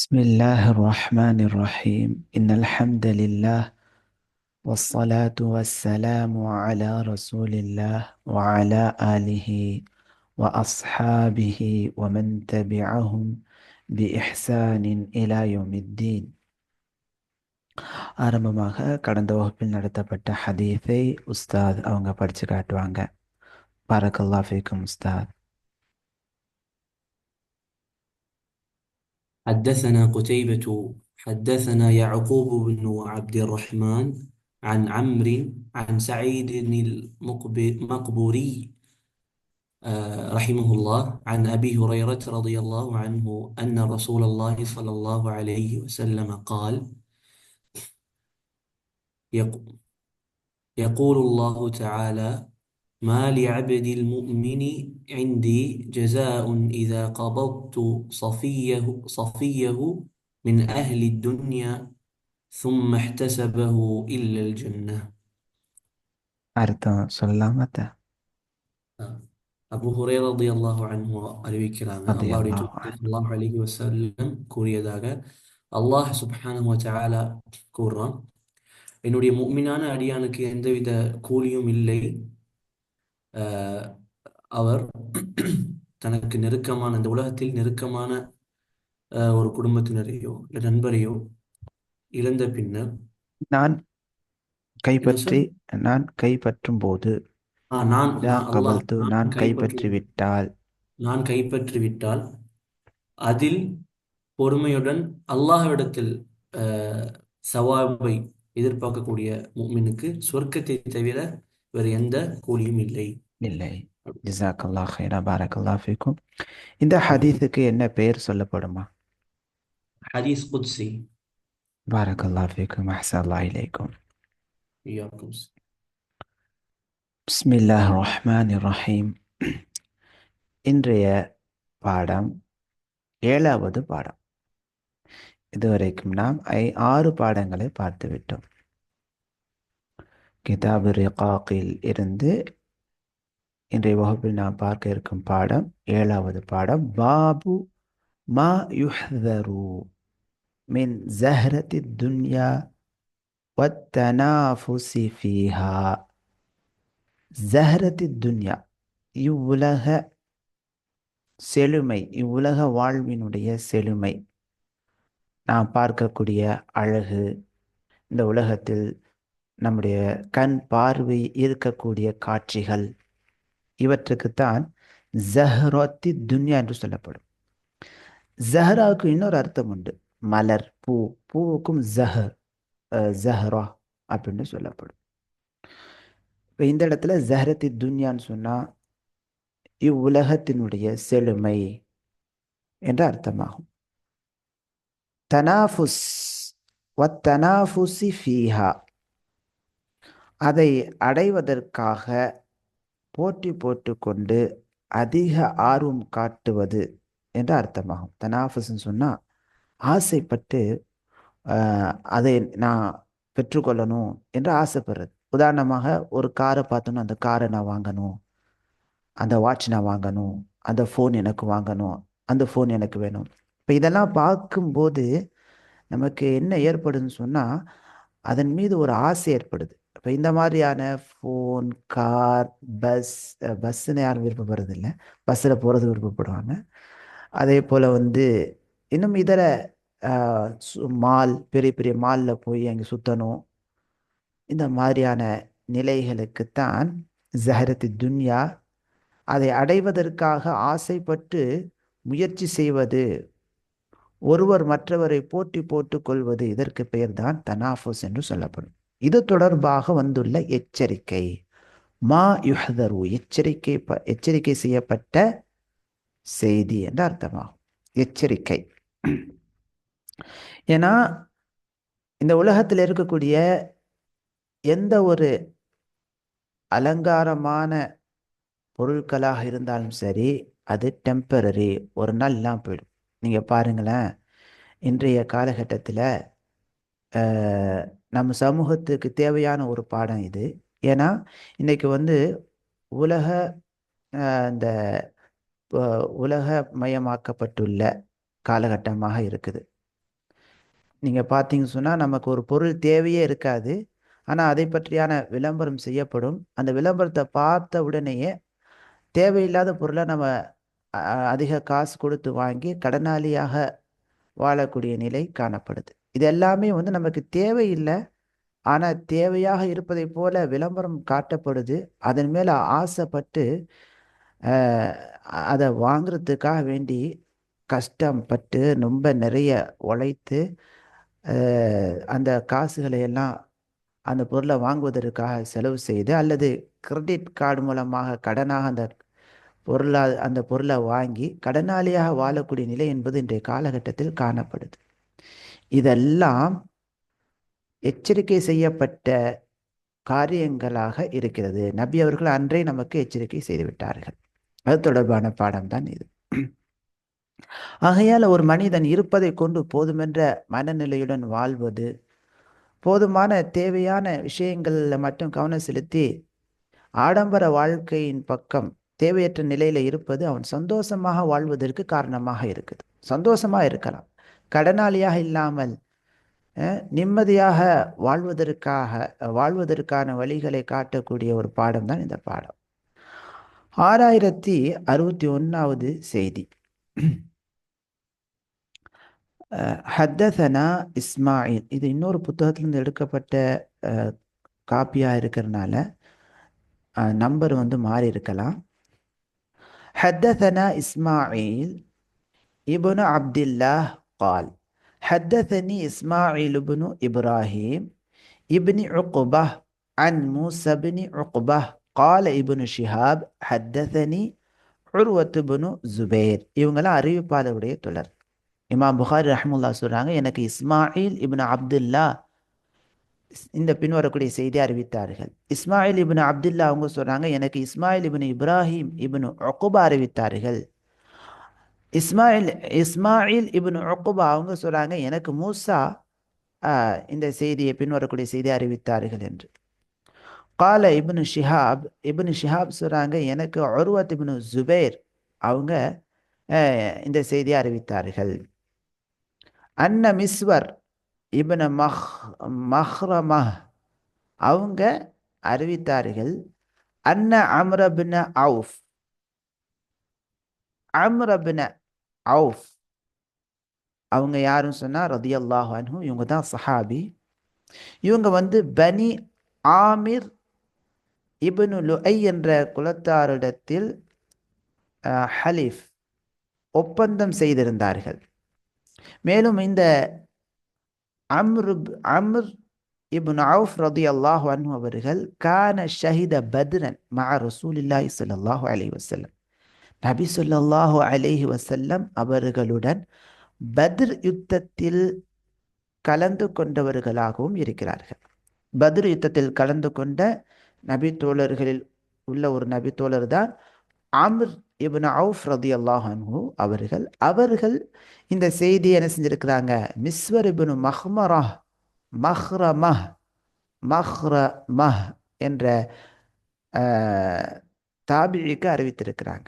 بسم الله الرحمن الرحيم إن الحمد لله والصلاة والسلام على رسول الله وعلى آله وأصحابه ومن تبعهم بإحسان إلى يوم الدين. ஆரம்பமாக கடந்த வகுப்பில் நடத்தப்பட்ட ஹதீஸை உஸ்தாத் அவங்க படிச்சு காட்டுவாங்க. பரக்கல்லாஹு ஃபீக்கும் உஸ்தாத். حدثنا قتيبة حدثنا يعقوب بن عبد الرحمن عن عمرو عن سعيد المقبوري رحمه الله عن أبي هريرة رضي الله عنه أن رسول الله صلى الله عليه وسلم قال يق- يقول الله تعالى ما لعبد المؤمن عندي جزاء إذا قبضت صفيه من أهل الدنيا ثم احتسبه إلا الجنة. அர்த்தம் சொல்லலாமா? அபு ஹுரைரா ரலியல்லாஹு அன்ஹு அறிவிக்கிறாங்க, அல்லாஹ்வுடைய ரலியல்லாஹு தூதர் அன்ஹு. ஸல்லல்லாஹு அலைஹி வஸல்லம் கூறியதாக, அல்லாஹ் சுப்ஹானஹு வ தஆலா கூறுறான், என்னுடைய முஃமினான அடியானுக்கு எந்தவித கூலியும் இல்லை. அஹ், அவர் தனக்கு நெருக்கமான இந்த உலகத்தில் நெருக்கமான ஒரு குடும்பத்தினரையோ இல்லை நண்பரையோ இழந்த பின்னர் நான் என்ன கைப்பற்றி சார்? நான் கைப்பற்றும் போது நான் இதா நான் அல்லாஹ் கபல்து நான் நான் கைப்பற்றி கைப்பற்றி விட்டால் நான் கைப்பற்றி விட்டால் அதில் பொறுமையுடன் அல்லாஹ்விடத்தில் அஹ், சவாபை எதிர்பார்க்கக்கூடிய முஃமினுக்கு சொர்க்கத்தை தவிர வேறு எந்த கூலியும் இல்லை. இல்லை. ஜிசாக்கல்லாஹ் ஹைரா பாரக்கல்லாஹ் ஃபீக்கும். இந்த ஹதீஸுக்கு என்ன பெயர் சொல்லப்படுமா? ஹதீஸ் குத்சி. பாரக்கல்லாஹ் ஃபீக்கும் அஹ்ஸனல்லாஹு இலைக்கும். இய்யாக்கும். பிஸ்மில்லாஹ் ரஹ்மானிர் ரஹீம். இன்றைய பாடம் 7வது பாடம். இதுவரைக்கும் நாம் 6 பாடங்களை பார்த்துவிட்டோம். கிதாபு ரிகாக்கில் இருந்து இன்றைய வகுப்பில் நாம் பார்க்க இருக்கும் பாடம் 7வது பாடம். பாபு மா யுஹ்தரு மின் ஜஹ்ரத்தி துன்யா வத்தனாஃபுசி ஃபீஹா. ஜஹ்ரத்தி துன்யா, இவ்வுலக செழுமை, இவ்வுலக வாழ்வினுடைய செழுமை, நாம் பார்க்கக்கூடிய அழகு, இந்த உலகத்தில் நம்முடைய கண் பார்வை இருக்கக்கூடிய காட்சிகள், இவற்றுக்குத்தான் ஜஹ்ரத்தி துன்யா என்று சொல்லப்படும். ஜஹ்ராவுக்கு இன்னொரு அர்த்தம் உண்டு. மலர், பூ. பூவுக்கும் ஜஹ்ரா அப்படின்னு சொல்லப்படும். இப்போ இந்த இடத்துல ஜஹ்ரத்தி துன்யான்னு சொன்னா இவ்வுலகத்தினுடைய செழுமை என்ற அர்த்தமாகும். தனாஃபுஸ் வத்தனாஃபுசி ஃபீஹா, அதை அடைவதற்காக போட்டி போட்டுக்கொண்டு அதிக ஆர்வம் காட்டுவது என்ற அர்த்தமாகும். தனாஃபுஸ்ன்னு சொன்னா ஆசைப்பட்டு அதை நான் பெற்றுக்கொள்ளணும் என்று ஆசைப்படுறது. உதாரணமாக ஒரு காரை பார்த்தோன்னா அந்த காரை நான் வாங்கணும், அந்த வாட்ச் நான் வாங்கணும், அந்த ஃபோன் எனக்கு வாங்கணும், அந்த ஃபோன் எனக்கு வேணும். இப்போ இதெல்லாம் பார்க்கும்போது நமக்கு என்ன ஏற்படுதுன்னு சொன்னால் அதன் மீது ஒரு ஆசை ஏற்படுது. இப்போ இந்த மாதிரியான ஃபோன், கார், பஸ்ஸுன்னு யாரும் விருப்பப்படுறதில்லை. பஸ்ஸில் போகிறது விருப்பப்படுவாங்க. அதே போல் இன்னும் இதர மால், பெரிய பெரிய மாலில் போய் அங்கே சுற்றணும். இந்த மாதிரியான நிலைகளுக்குத்தான் ஜஹரத்து துன்யா, அதை அடைவதற்காக ஆசைப்பட்டு முயற்சி செய்வது, ஒருவர் மற்றவரை போட்டி போட்டுக் கொள்வது, இதற்கு பெயர்தான் தனாஃபுஸ் என்று சொல்லப்படும். இது தொடர்பாக வந்துள்ள எச்சரிக்கை, மா யுஹதரு, எச்சரிக்கை செய்யப்பட்ட செய்தி என்று அர்த்தமாகும். எச்சரிக்கை. ஏன்னா இந்த உலகத்தில் இருக்கக்கூடிய எந்த ஒரு அலங்காரமான பொருட்களாக இருந்தாலும் சரி, அது டெம்பரரி, ஒரு நாள் எல்லாம் போயிடும். நீங்கள் பாருங்களேன், இன்றைய காலகட்டத்தில் நம்ம சமூகத்துக்கு தேவையான ஒரு பாடம் இது. ஏன்னா இன்னைக்கு உலக இந்த உலகமயமாக்கப்பட்டுள்ள காலகட்டமாக இருக்குது. நீங்கள் பார்த்தீங்க சொன்னால் நமக்கு ஒரு பொருள் தேவையே இருக்காது. ஆனால் அதை பற்றியான விளம்பரம் செய்யப்படும். அந்த விளம்பரத்தை பார்த்த உடனேயே தேவையில்லாத பொருளை நம்ம அதிக காசு கொடுத்து வாங்கி கடனாளியாக வாழக்கூடிய நிலை காணப்படுது. இது எல்லாமே வந்து நமக்கு தேவையில்லை, ஆனால் தேவையாக இருப்பதை போல விளம்பரம் காட்டப்படுது. அதன் மேலே ஆசைப்பட்டு அஹ், அதை வாங்குறதுக்காக வேண்டி கஷ்டப்பட்டு ரொம்ப நிறைய உழைத்து அந்த காசுகளை எல்லாம் அந்த பொருளை வாங்குவதற்காக செலவு செய்து அல்லது கிரெடிட் கார்டு மூலமாக கடனாக அந்த பொருளை வாங்கி கடனாளியாக வாழக்கூடிய நிலை என்பது இன்றைய காலகட்டத்தில் காணப்படுது. இதெல்லாம் எச்சரிக்கை செய்யப்பட்ட காரியங்களாக இருக்கிறது. நபி அவர்கள் அன்றே நமக்கு எச்சரிக்கை செய்து விட்டார்கள். அது தொடர்பான பாடம்தான் இது. ஆகையால் ஒரு மனிதன் இருப்பதை கொண்டு போதுமென்ற மனநிலையுடன் வாழ்வது, போதுமான தேவையான விஷயங்களில் மட்டும் கவனம் செலுத்தி ஆடம்பர வாழ்க்கையின் பக்கம் தேவையற்ற நிலையில இருப்பது அவன் சந்தோஷமாக வாழ்வதற்கு காரணமாக இருக்குது. சந்தோஷமா இருக்கலாம், கடனாளியாக இல்லாமல் நிம்மதியாக வாழ்வதற்கான வழிகளை காட்டக்கூடிய ஒரு பாடம் தான் இந்த பாடம். 6061வது செய்தி. ஹத்தசனா இஸ்மாயில். இது இன்னொரு புத்தகத்திலிருந்து எடுக்கப்பட்ட காப்பியாக இருக்கிறதுனால நம்பர் வந்து மாறி இருக்கலாம். ஹத்தசனா இஸ்மாயில் இப்னு அப்துல்லாஹ் قال حدثني إسماعيل بن إبراهيم ابن عقبة عن موسى بن عقبة قال ابن شهاب حدثني عروة بن زبير. இவங்கெல்லாம் அறிவிப்பாளருடைய தொடர். இமாம் புகாரி ரஹ்மத்துல்லாஹி சொல்றாங்க, எனக்கு இஸ்மாயில் இப்னு அப்துல்லா இந்த பின்வரக்கூடிய செய்தி அறிவித்தார்கள். இஸ்மாயில் இப்னு அப்துல்லா அவங்க சொல்றாங்க, எனக்கு இஸ்மாயில் இப்னு இப்ராஹிம் இப்னு உக்குபா அறிவித்தார்கள். இஸ்மாயில் இப்னு உக்குபா அவங்க சொல்றாங்க, எனக்கு மூசா இந்த செய்தியை பின்வரக்கூடிய செய்தி அறிவித்தார்கள் என்று. கால இப்னு ஷிஹாப் சொல்றாங்க, எனக்கு உர்வத் இப்னு ஜுபைர் அவங்க இந்த செய்தியை அறிவித்தார்கள். அன்ன மிஸ்வர் இப்னு மஹ்ரமஹ் அவங்க அறிவித்தார்கள். அன்ன அம்ரபின் அவுஃப் அவங்க யாரும் சொன்னா ரதியல்லாஹு அன்ஹு, இவங்க தான் சஹாபி. இவங்க வந்து பனி ஆமிர் இப்னு லுஐ என்ற குலத்தாரிடத்தில் ஹலீஃப் ஒப்பந்தம் செய்திருந்தார்கள். மேலும் இந்த அம்ர் இப்னு அவுஃப் ரதியல்லாஹு அன்ஹு அவர்கள் கான ஷஹித பத்ரன் மஅ ரசூலில்லாஹி ஸல்லல்லாஹு அலைஹி வஸல்லம், நபி ஸல்லல்லாஹு அலைஹி வஸல்லம் அவர்களுடன் பத்ர் யுத்தத்தில் கலந்து கொண்டவர்களாகவும் இருக்கிறார்கள். பத்ர் யுத்தத்தில் கலந்து கொண்ட நபி தோழர்களில் உள்ள ஒரு நபி தோழர் தான் அம்ர் இப்னு அவுஃப் ரதியல்லாஹு அன்ஹு அவர்கள் இந்த செய்தியை என்ன செஞ்சிருக்கிறாங்க, மிஸ்வர் இப்னு மஹ்ரமஹ் என்ற தாபிக்கு அறிவித்திருக்கிறாங்க.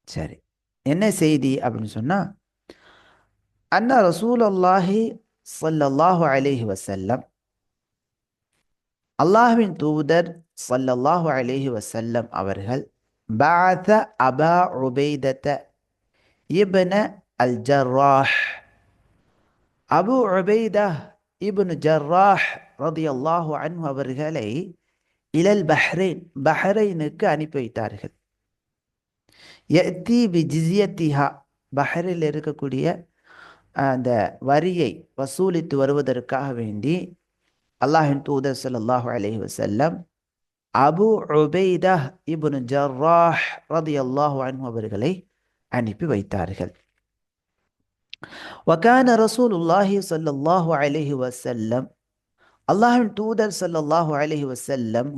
சரி, என்ன செய்தி அப்படின்னு சொன்னா, அன்ன ரசூலுல்லாஹி ஸல்லல்லாஹு அலைஹி வஸல்லம், அல்லாஹ்வின் தூதர் ஸல்லல்லாஹு அலைஹி வஸல்லம் அவர்கள் பஅத அபா உபைதத இப்ன அல் ஜர்ராஹ், அபு உபைதா இப்னு ஜர்ராஹ் ரதியல்லாஹு அன்ஹு அவர்களை இலல் பஹ்ரைனுக்கு அனுப்பி வைத்தார்கள். யத்தி பி ஜிஸியத்திஹா, பஹ்ரைனில் இருக்கக்கூடிய அந்த வரியை வசூலித்து வருவதற்காக வேண்டி அல்லாஹின் தூதர் ஸல்லல்லாஹு அலைஹி வஸல்லம் அபு உபைதா இப்னு ஜர்ராஹ் ரதியல்லாஹு அன்ஹு அவர்களை அனுப்பி வைத்தார்கள். வகான ரசூலுல்லாஹி ஸல்லல்லாஹு அலைஹி வஸல்லம், அல்லாஹ்வின் தூதர் ஸல்லல்லாஹு அலைஹி வஸல்லம்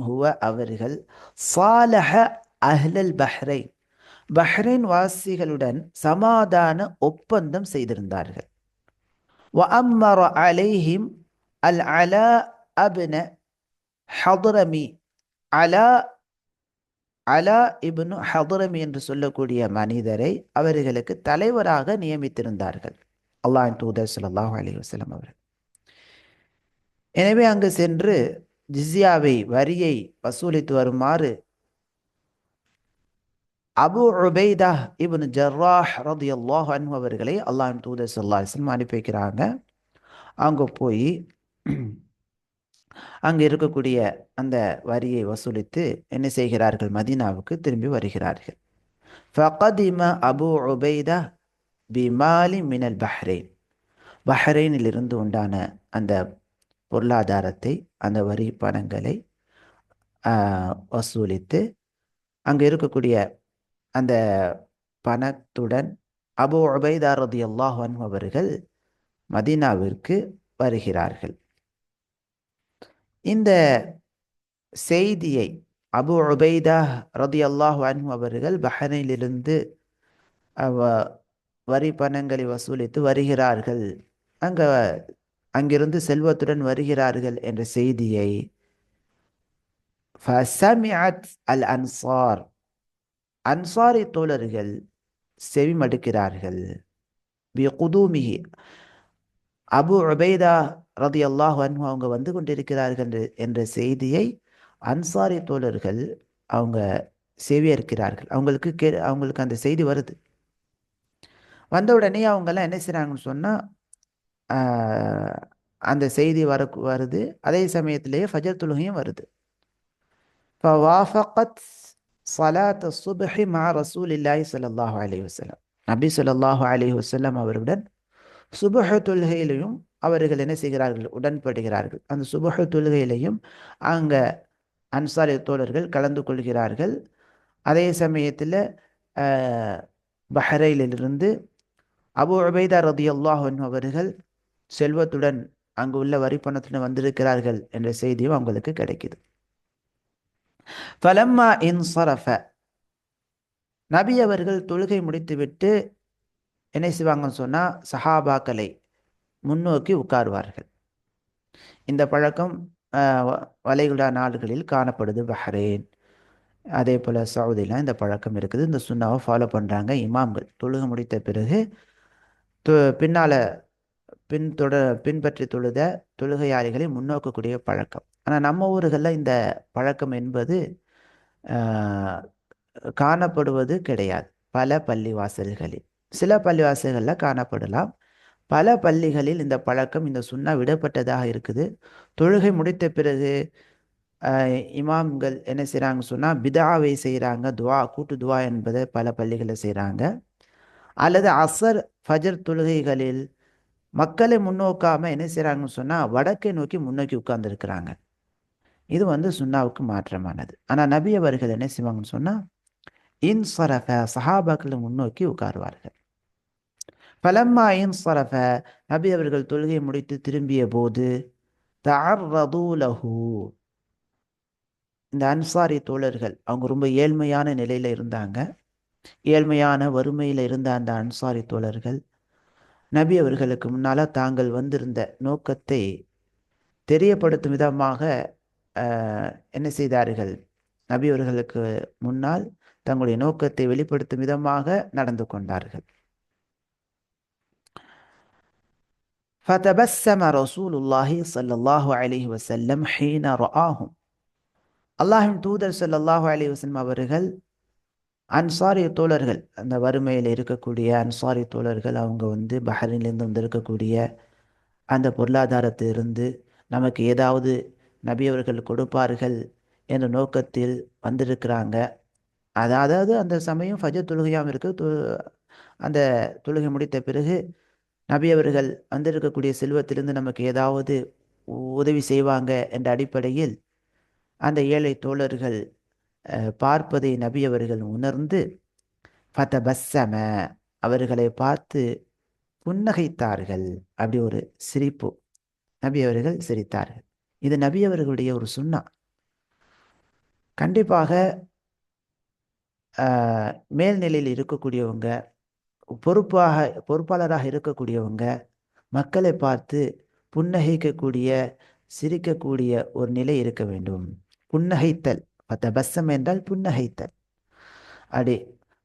அவர்கள் சாலஹ அஹ்லல் பஹ்ரைன், பஹ்ரைன் வாசிகளுடன் சமாதான ஒப்பந்தம் செய்திருந்தார்கள். வஅம்மர அலைஹிம் அல் அலா அப்ன ஹضرமி, அலா இப்னு ஹضرமி என்று சொல்லக்கூடிய மனிதரை அவர்களுக்கு தலைவராக நியமித்திருந்தார்கள். அல்லாஹ்வின் தூதர் ஸல்லல்லாஹு அலைஹி வஸல்லம் அவர்கள். எனவே அங்கு சென்று ஜிஸ்யாவை வரியை வசூலித்து வருமாறு அபு உபைதா இப்னு ஜர்ராஹ் ரலியல்லாஹு அன்ஹு அவர்களை அல்லாஹ்வின் தூதர் ஸல்லல்லாஹு அலைஹி வஸல்லம் அனுப்பி வைக்கிறாங்க. அங்க போய் அங்க இருக்கக்கூடிய அந்த வரியை வசூலித்து என்ன செய்கிறார்கள்? மதீனாவுக்கு திரும்பி வருகிறார்கள். ஃபகதிம அபு உபைதா பிமாலி மினல் பஹ்ரைன். பஹ்ரைனிலிருந்து உண்டான அந்த பொருளாதாரத்தை, அந்த வரி பணங்களை வசூலித்து அங்கு இருக்கக்கூடிய அந்த பணத்துடன் அபு உபைதா ரலியல்லாஹு அன்ஹு அவர்கள் மதீனாவிற்கு வருகிறார்கள். இந்த செய்தியை அபு உபைதா ரலியல்லாஹு அன்ஹு அவர்கள் பஹ்ரைனிலிருந்து வரி பணங்களை வசூலித்து வருகிறார்கள், அங்க அங்கிருந்து செல்வத்துடன் வருகிறார்கள் என்ற செய்தியை ஃபசமிஅத் அல் அன்சார், அன்சாரி தோழர்கள் செவிமடுக்கிறார்கள். பிகுதூமிஹி, அபு உபைதா ரலியல்லாஹு அன்ஹு அவங்க வந்து கொண்டிருக்கிறார்கள் என்ற செய்தியை அன்சாரி தோழர்கள் அவங்க செவியேற்கிறார்கள். அவங்களுக்கு அந்த செய்தி வருது. வந்த உடனே அவங்கெல்லாம் என்ன செய்கிறாங்கன்னு சொன்னால், அந்த செய்தி வருது. அதே சமயத்திலேயே ஃபஜர் தொழுகையும் வருது. ஃபவாஃபகத் ஸலாத் சுப்ஹி மா ரசூலில்லாஹி ஸல்லல்லாஹு அலைஹி வஸல்லம். நபி ஸல்லல்லாஹு அலைஹி வஸல்லம் அவர்களுடன் சுபஹ தொழுகையிலையும் அவர்கள் என்ன செய்கிறார்கள்? உடன்படுகிறார்கள். அந்த சுபஹ தொழுகையிலையும் அங்க அன்சாரி தோழர்கள் கலந்து கொள்கிறார்கள். அதே சமயத்தில் பஹ்ரைனிலிருந்து அபு உபைதா ரலியல்லாஹு அன்ஹு அவர்கள் செல்வத்துடன் அங்கு உள்ள வரி பணத்துடன் வந்திருக்கிறார்கள் என்ற செய்தியும் அவங்களுக்கு கிடைக்குது. ஃபலம்மா இன்சரஃப, நபி அவர்கள் தொழுகை முடித்துவிட்டு என்ன செய்வாங்கன்னு சொன்னால் சஹாபாக்களை முன்னோக்கி உட்காருவார்கள். இந்த பழக்கம் வளைகுடா நாடுகளில் காணப்படுது. பஹ்ரைன், அதே போல் சவுதிலாம் இந்த பழக்கம் இருக்குது. இந்த சுன்னாவை ஃபாலோ பண்ணுறாங்க இமாம்கள். தொழுகை முடித்த பிறகு பின்னால் பின்பற்றி தொழுத தொழுகையாளிகளை முன்னோக்கக்கூடிய பழக்கம். ஆனால் நம்ம ஊர்களில் இந்த பழக்கம் என்பது காணப்படுவது கிடையாது. பல பள்ளிவாசல்களில், சில பள்ளிவாசல்களில் காணப்படலாம். பல பள்ளிகளில் இந்த பழக்கம், இந்த சுன்னா விடப்பட்டதாக இருக்குது. தொழுகை முடித்த பிறகு இமாம்கள் என்ன செய்கிறாங்க சொன்னால் பிதாவை செய்கிறாங்க. துவா, கூட்டு துவா என்பதை பல பள்ளிகளில் செய்கிறாங்க. அல்லது அசர் ஃபஜர் தொழுகைகளில் மக்களை முன்னோக்காமல் என்ன செய்கிறாங்கன்னு சொன்னால் வடக்கை நோக்கி முன்னோக்கி உட்கார்ந்துருக்கிறாங்க. இது சுன்னாவுக்கு மாற்றமானது. ஆனால் நபி அவர்கள் என்ன செய்வாங்கன்னு சொன்னால் இன்சரஃப, சஹாபாக்களை முன்னோக்கி உட்காருவார்கள். ஃபலம்மா இன்சரஃப, நபி அவர்கள் தொழுகை முடித்து திரும்பிய போது தஅர்ரது லஹு, இந்த அன்சாரி தோழர்கள் அவங்க ரொம்ப ஏழ்மையான நிலையில் இருந்தாங்க. ஏழ்மையான வறுமையில் இருந்த அந்த அன்சாரி தோழர்கள் நபி அவர்களுக்கு முன்னால் தாங்கள் வந்திருந்த நோக்கத்தை தெரியப்படுத்தும் விதமாக என்ன செய்தார்கள்? நபி அவர்களுக்கு முன்னால் தங்களுடைய நோக்கத்தை வெளிப்படுத்தும் விதமாக நடந்து கொண்டார்கள். فَتَبَسَّمَ رَسُولُ اللَّهِ صَلَّى اللَّهُ عَلَيْهِ وَسَلَّمْ حِينَ رَآهُمْ. அல்லாஹ்வின் தூதர் ஸல்லல்லாஹு அலைஹி வஸல்லம் அவர்கள் அன்சாரி தோழர்கள், அந்த வறுமையில் இருக்கக்கூடிய அன்சாரி தோழர்கள், அவங்க பஹ்ரைனிலிருந்து வந்திருக்கக்கூடிய அந்த பொருளாதாரத்திலிருந்து நமக்கு ஏதாவது நபி அவர்கள் கொடுப்பார்கள் என்ற நோக்கத்தில் வந்திருக்கிறாங்க. அதாவது அந்த சமயம் ஃபஜர் தொழுகையாகவும் இருக்குது. அந்த தொழுகை முடித்த பிறகு நபி அவர்கள் வந்திருக்கக்கூடிய செல்வத்திலிருந்து நமக்கு ஏதாவது உதவி செய்வாங்க என்ற அடிப்படையில் அந்த ஏழை தோழர்கள் பார்ப்பதை நபி அவர்கள் உணர்ந்து ஃபதபஸ்ஸம, அவர்களை பார்த்து புன்னகைத்தார்கள். அப்படி ஒரு சிரிப்பு, நபி அவர்கள் சிரித்தார்கள். இது நபி அவர்களுடைய ஒரு சுன்னா. கண்டிப்பாக மேல்நிலையில் இருக்கக்கூடியவங்க, பொறுப்பாளராக இருக்கக்கூடியவங்க மக்களை பார்த்து புன்னகைக்கக்கூடிய, சிரிக்கக்கூடிய ஒரு நிலை இருக்க வேண்டும். புன்னகைத்தல், ஃபதபஸ்ஸம் என்றால் புன்னகைத்தல். அப்படி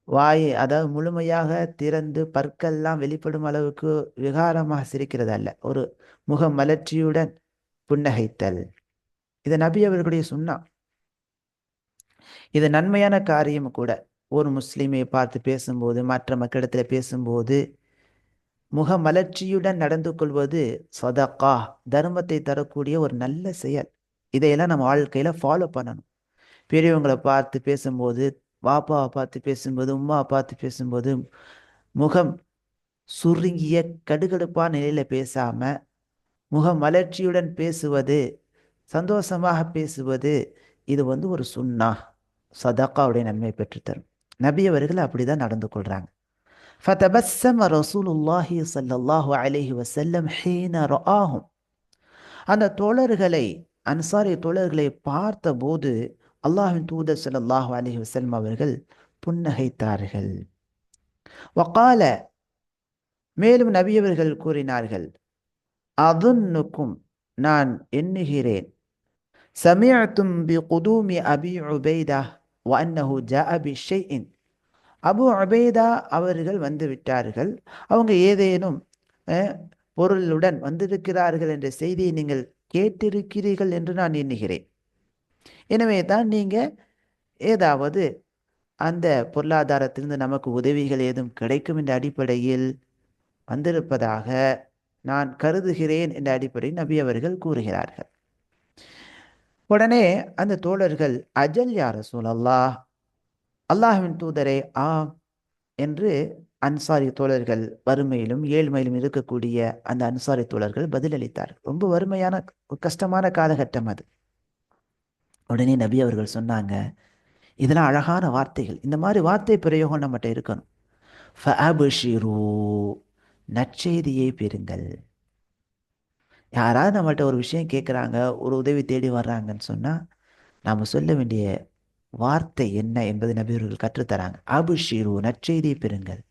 வாய் அதாவது முழுமையாக திறந்து பற்கள்லாம் வெளிப்படும் அளவுக்கு விகாரமாக சிரிக்கிறது அல்ல, ஒரு முக மலர்ச்சியுடன் புன்னகைத்தல். இது நபி அவர்களுடைய சுன்னா. இது நன்மையான காரியம் கூட. ஒரு முஸ்லிமை பார்த்து பேசும்போது, மற்ற மக்களிடத்தில் பேசும்போது முக மலர்ச்சியுடன் நடந்து கொள்வது சதகா, தர்மத்தை தரக்கூடிய ஒரு நல்ல செயல். இதையெல்லாம் நம்ம வாழ்க்கையில ஃபாலோ பண்ணணும். பெரியவங்களை பார்த்து பேசும்போது, பாப்பாவை பார்த்து பேசும்போது, உம்மாவை பார்த்து பேசும்போது முகம் சுருங்கிய கடுகடுப்பான நிலையில பேசாம முக மலர்ச்சியுடன் பேசுவது, சந்தோஷமாக பேசுவது, இது ஒரு சுன்னா, சதகாவுடைய நன்மை பெற்றுத்தரும். நபி அவர்கள் அப்படிதான் நடந்து கொள்றாங்க. فتبسم رسول الله صلى الله عليه وسلم حين رآهم. அந்த தோழர்களை, அன்சாரி தோழர்களை பார்த்தபோது அல்லாஹ்வின் தூதர் ஸல்லல்லாஹு அலைஹி வஸல்லம் அவர்கள் புன்னகைத்தார்கள். வகால, மேலும் நபி அவர்கள் கூறினார்கள், அதுன்னுக்கும், நான் எண்ணுகிறேன், சமிஅத்தும் பி குதூமி அபி உபைதா வ அன்னஹு ஜாஅ பி ஷைஇன். அபு உபைதா அவர்கள் வந்து விட்டார்கள், அவங்க ஏதேனும் பொருளுடன் வந்திருக்கிறார்கள் என்ற செய்தியை நீங்கள் கேட்டிருக்கிறீர்கள் என்று நான் எண்ணுகிறேன். எனவே தான் நீங்க ஏதாவது அந்த பொருளாதாரத்திலிருந்து நமக்கு உதவிகள் ஏதும் கிடைக்கும் என்ற அடிப்படையில் வந்திருப்பதாக நான் கருதுகிறேன் என்ற அடிப்படையில் நபி அவர்கள் கூறுகிறார்கள். உடனே அந்த தோழர்கள், அஜல் யா ரசூலல்லாஹ், அல்லாஹ்வின் தூதரே, ஆம் என்று அன்சாரி தோழர்கள், வறுமையிலும் ஏழ்மையிலும் இருக்கக்கூடிய அந்த அன்சாரி தோழர்கள் பதிலளித்தார்கள். ரொம்ப வறுமையான கஷ்டமான காலகட்டம் அது. உடனே நபி அவர்கள் சொன்னாங்க, இதெல்லாம் அழகான வார்த்தைகள், இந்த மாதிரி வார்த்தை பிரயோகம் நம்மகிட்ட இருக்கணும். ஃபஅப்ஷிரு, நற்செய்தியை பெறுங்கள். யாராவது நம்மகிட்ட ஒரு விஷயம் கேட்குறாங்க, ஒரு உதவி தேடி வர்றாங்கன்னு சொன்னால் நாம் சொல்ல வேண்டிய வார்த்தை என்ன என்பதை நபி அவர்கள் கற்றுத்தராங்க. அபுஷிரு, நற்செய்தியை பெறுங்கள்.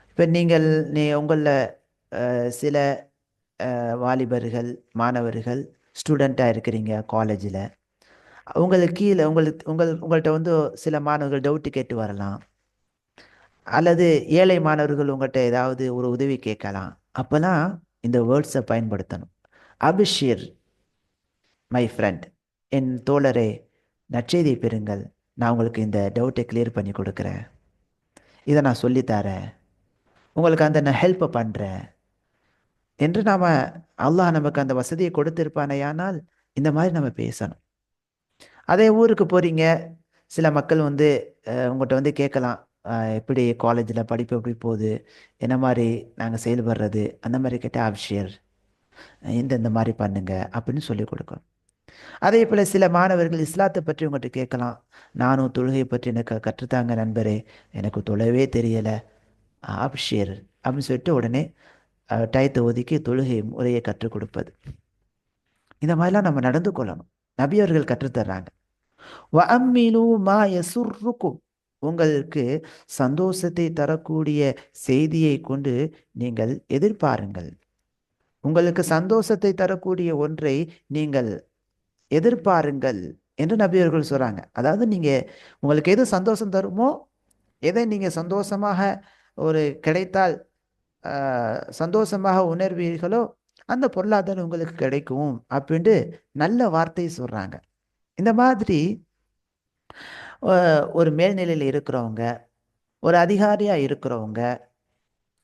இப்போ உங்களில் சில வாலிபர்கள், மாணவர்கள், ஸ்டூடெண்ட்டாக இருக்கிறீங்க காலேஜில். உங்களுக்கு கீழே உங்கள்கிட்ட சில மாணவர்கள் டவுட்டு கேட்டு வரலாம், அல்லது ஏழை மாணவர்கள் உங்கள்கிட்ட ஏதாவது ஒரு உதவி கேட்கலாம். அப்போல்லாம் இந்த வேர்ட்ஸை பயன்படுத்தணும். அபிஷிர் மை ஃப்ரெண்ட், என் தோழரே, நற்செய்தியை பெறுங்கள், நான் உங்களுக்கு இந்த டவுட்டை கிளியர் பண்ணி கொடுக்குறேன், இதை நான் சொல்லித்தரேன், உங்களுக்கு நான் ஹெல்ப்பை பண்ணுறேன் என்று அல்லாஹ் நமக்கு அந்த வசதியை கொடுத்திருப்பானேயானால் இந்த மாதிரி நம்ம பேசணும். அதே ஊருக்கு போகிறீங்க, சில மக்கள் உங்கள்கிட்ட கேட்கலாம், எப்படி காலேஜில் படிப்பு எப்படி போகுது, என்ன மாதிரி நாங்கள் செயல்படுறது, அந்த மாதிரி கேட்டால் அப்ஷியர், இந்த மாதிரி பண்ணுங்க அப்படின்னு சொல்லிக் கொடுக்கணும். அதே போல் சில மாணவர்கள் இஸ்லாத்தை பற்றி உங்கள்கிட்ட கேட்கலாம், நானும் தொழுகை பற்றி எனக்கு கற்றுத்தாங்க நண்பரே, எனக்கு தொழவே தெரியலை, அப்ஷியர் அப்படின்னு சொல்லிட்டு உடனே டயத்தை ஒதுக்கி தொழுகை முறையை கற்றுக் கொடுப்பது. இந்த மாதிரிலாம் நம்ம நடந்து கொள்ளணும். நபி அவர்கள் கற்றுத்தர்றாங்க. வஅம்மினு மா யசுர்ருக்கும், உங்களுக்கு சந்தோஷத்தை தரக்கூடிய செய்தியை கொண்டு நீங்கள் எதிர்பாருங்கள். உங்களுக்கு சந்தோஷத்தை தரக்கூடிய ஒன்றை நீங்கள் எதிர்பாருங்கள் என்று நபி அவர்கள் சொல்றாங்க. அதாவது உங்களுக்கு எது சந்தோஷம் தருமோ, எதை நீங்க சந்தோஷமாக ஒரு கிடைத்தால் சந்தோஷமாக உணர்வீர்களோ, அந்த பொருளாதாரம் உங்களுக்கு கிடைக்கும் அப்படின்ட்டு நல்ல வார்த்தை சொல்றாங்க. இந்த மாதிரி ஒரு மேல்நிலையில் இருக்கிறவங்க, ஒரு அதிகாரியா இருக்கிறவங்க,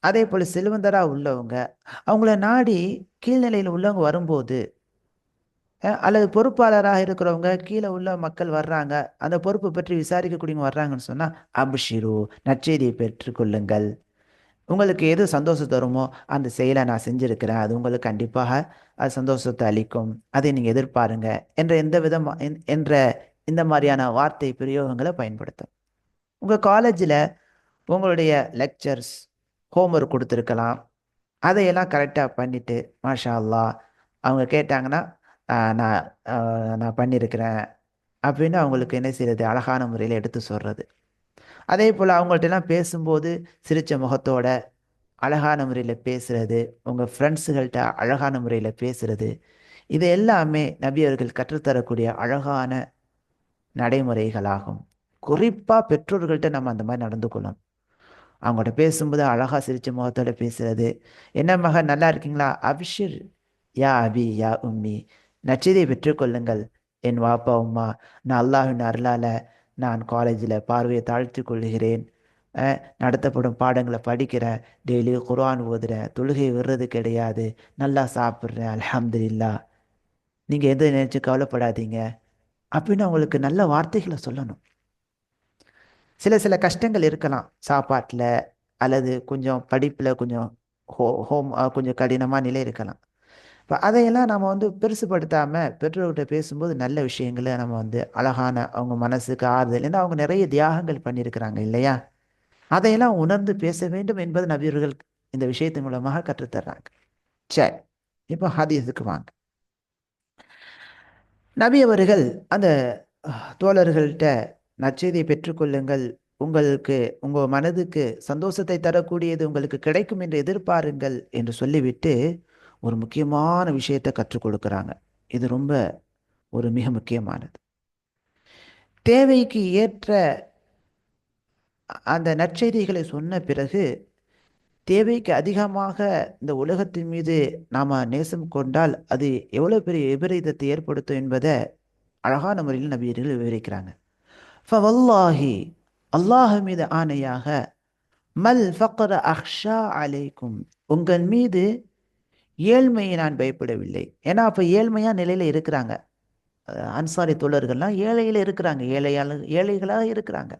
அதே போல செல்வந்தரா உள்ளவங்க, அவங்கள நாடி கீழ்நிலையில் உள்ளவங்க வரும்போது, அல்லது பொறுப்பாளராக இருக்கிறவங்க கீழே உள்ள மக்கள் வர்றாங்க, அந்த பொறுப்பு பற்றி விசாரிக்கக்கூடியவங்க வர்றாங்கன்னு சொன்னா, அப்ஷிரு, நற்செய்தியை பெற்றுக்கொள்ளுங்கள், உங்களுக்கு எது சந்தோஷம் தருமோ அந்த செயலை நான் செஞ்சிருக்கிறேன், அது உங்களுக்கு கண்டிப்பாக அது சந்தோஷத்தை அளிக்கும், அதை நீங்க எதிர்பாருங்க என்ற என்ற இந்த மாதிரியான வார்த்தை பிரயோகங்களை பயன்படுத்தும். உங்க காலேஜில் உங்களுடைய லெக்சர்ஸ் ஹோம்ஒர்க் கொடுத்துருக்கலாம், அதையெல்லாம் கரெக்டாக பண்ணிட்டு மாஷா அல்லாஹ் அவங்க கேட்டாங்கன்னா, நான் நான் பண்ணியிருக்கிறேன் அப்படின்னு அவங்களுக்கு என்ன செய்யறது, அழகான முறையில் எடுத்து சொல்றது. அதே போல் அவங்கள்ட்டெல்லாம் பேசும்போது சிரிச்ச முகத்தோட அழகான முறையில் பேசுறது, உங்கள் ஃப்ரெண்ட்ஸுகள்கிட்ட அழகான முறையில் பேசுறது, இது எல்லாமே நபி அவர்கள் கற்றுத்தரக்கூடிய அழகான நடைமுறைகளாகும். குறிப்பாக பெற்றோர்கள்ட்ட நம்ம அந்த மாதிரி நடந்து கொள்ளணும். அவங்கள்ட்ட பேசும்போது அழகா சிரிச்ச முகத்தோட பேசுறது. என்ன மகன் நல்லா இருக்கீங்களா? அபிஷிர் யா அபி யா உம்மி, நற்செய்தியை பெற்றுக்கொள்ளுங்கள் என் வாப்பா உம்மா. நான் அல்லாஹ்வின் அருளால நான் காலேஜில் பார்வையை தாழ்த்தி கொள்கிறேன். நடத்தப்படும் பாடங்களை படிக்கிறேன், டெய்லி குர்ஆன் ஓதுறேன், தொழுகை விடுறது கிடையாது, நல்லா சாப்பிட்றேன், அல்ஹம்துலில்லாஹ். நீங்கள் எதை நினைச்சு கவலைப்படாதீங்க அப்படின்னு அவங்களுக்கு நல்ல வார்த்தைகளை சொல்லணும். சில சில கஷ்டங்கள் இருக்கலாம் சாப்பாட்டில், அல்லது கொஞ்சம் படிப்பில் கொஞ்சம் ஹோம் கொஞ்சம் கடினமாக நிலை இருக்கலாம். இப்போ அதையெல்லாம் நம்ம வந்து பெருசுப்படுத்தாமல் பெற்றோர்கிட்ட பேசும்போது நல்ல விஷயங்களை நம்ம வந்து அழகான அவங்க மனசுக்கு ஆறுதல், ஏன்னா அவங்க நிறைய தியாகங்கள் பண்ணியிருக்கிறாங்க இல்லையா? அதையெல்லாம் உணர்ந்து பேச வேண்டும் என்பது நபியர்கள் இந்த விஷயத்தின் மூலமாக கற்றுத்தர்றாங்க. சரி, இப்போ ஹதீஸுக்கு வாங்க. நபி அவர்கள் அந்த தோழர்கள்ட்ட நற்செய்தியை பெற்றுக்கொள்ளுங்கள், உங்களுக்கு உங்கள் மனதுக்கு சந்தோஷத்தை தரக்கூடியது உங்களுக்கு கிடைக்கும் என்று எதிர்பாருங்கள் என்று சொல்லிவிட்டு ஒரு முக்கியமான விஷயத்தை கற்றுக் கொடுக்குறாங்க. இது ரொம்ப ஒரு மிக முக்கியமானது. தேவைக்கு ஏற்ற அந்த நற்செய்திகளை சொன்ன பிறகு, தேவைக்கு அதிகமாக இந்த உலகத்தின் மீது நாம் நேசம் கொண்டால் அது எவ்வளோ பெரிய விபரீதத்தை ஏற்படுத்தும் என்பதை அழகான முறையில் நபியர்கள் விவரிக்கிறாங்க. ஃபவல்லாஹி, அல்லாஹ் மீது ஆணையாக, மல் ஃபக்ர அஹ்ஷா அலைக்கும், உங்கள் மீது ஏழ்மையை நான் பயப்படவில்லை. ஏன்னா அப்போ ஏழ்மையாக நிலையில் இருக்கிறாங்க. அன்சாரி தோழர்கள்லாம் ஏழையில் இருக்கிறாங்க, ஏழைகளாக இருக்கிறாங்க.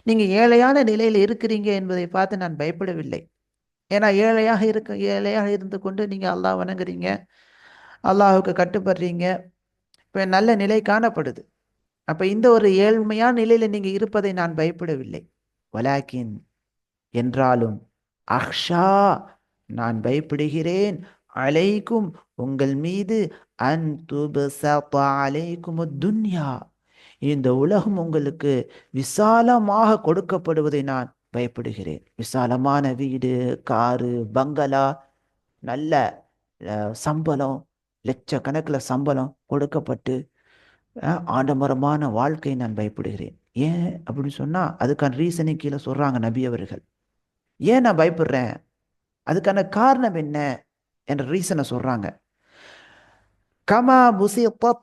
நீங்கள் ஏழையான நிலையில் இருக்கிறீங்க என்பதை பார்த்து நான் பயப்படவில்லை. ஏன்னா ஏழையாக இருந்து கொண்டு நீங்கள் அல்லாஹ் வணங்குறீங்க, அல்லாஹுக்கு கட்டுப்படுறீங்க, இப்போ நல்ல நிலை காணப்படுது. அப்போ இந்த ஒரு ஏழ்மையான நிலையில் நீங்கள் இருப்பதை நான் பயப்படவில்லை. வலாக்கின், என்றாலும், அஹ்ஷா, நான் பயப்படுகிறேன், அலைக்கும், உங்கள் மீது, அன் துபஸத அலைக்கும் துன்யா, இந்த உலகம் உங்களுக்கு விசாலமாக கொடுக்கப்படுவதை நான் பயப்படுகிறேன். விசாலமான வீடு, காரு, பங்களா, நல்ல சம்பளம், லட்சக்கணக்கில் சம்பளம் கொடுக்கப்பட்டு ஆடம்பரமான வாழ்க்கை நான் பயப்படுகிறேன். ஏன் அப்படின்னு சொன்னால் அதுக்கான ரீசனை கீழே சொல்கிறாங்க நபி அவர்கள். ஏன் நான் பயப்படுறேன், அதுக்கான காரணம் என்ன என்ற ரீசனை சொல்கிறாங்க. கமா புசித்தத்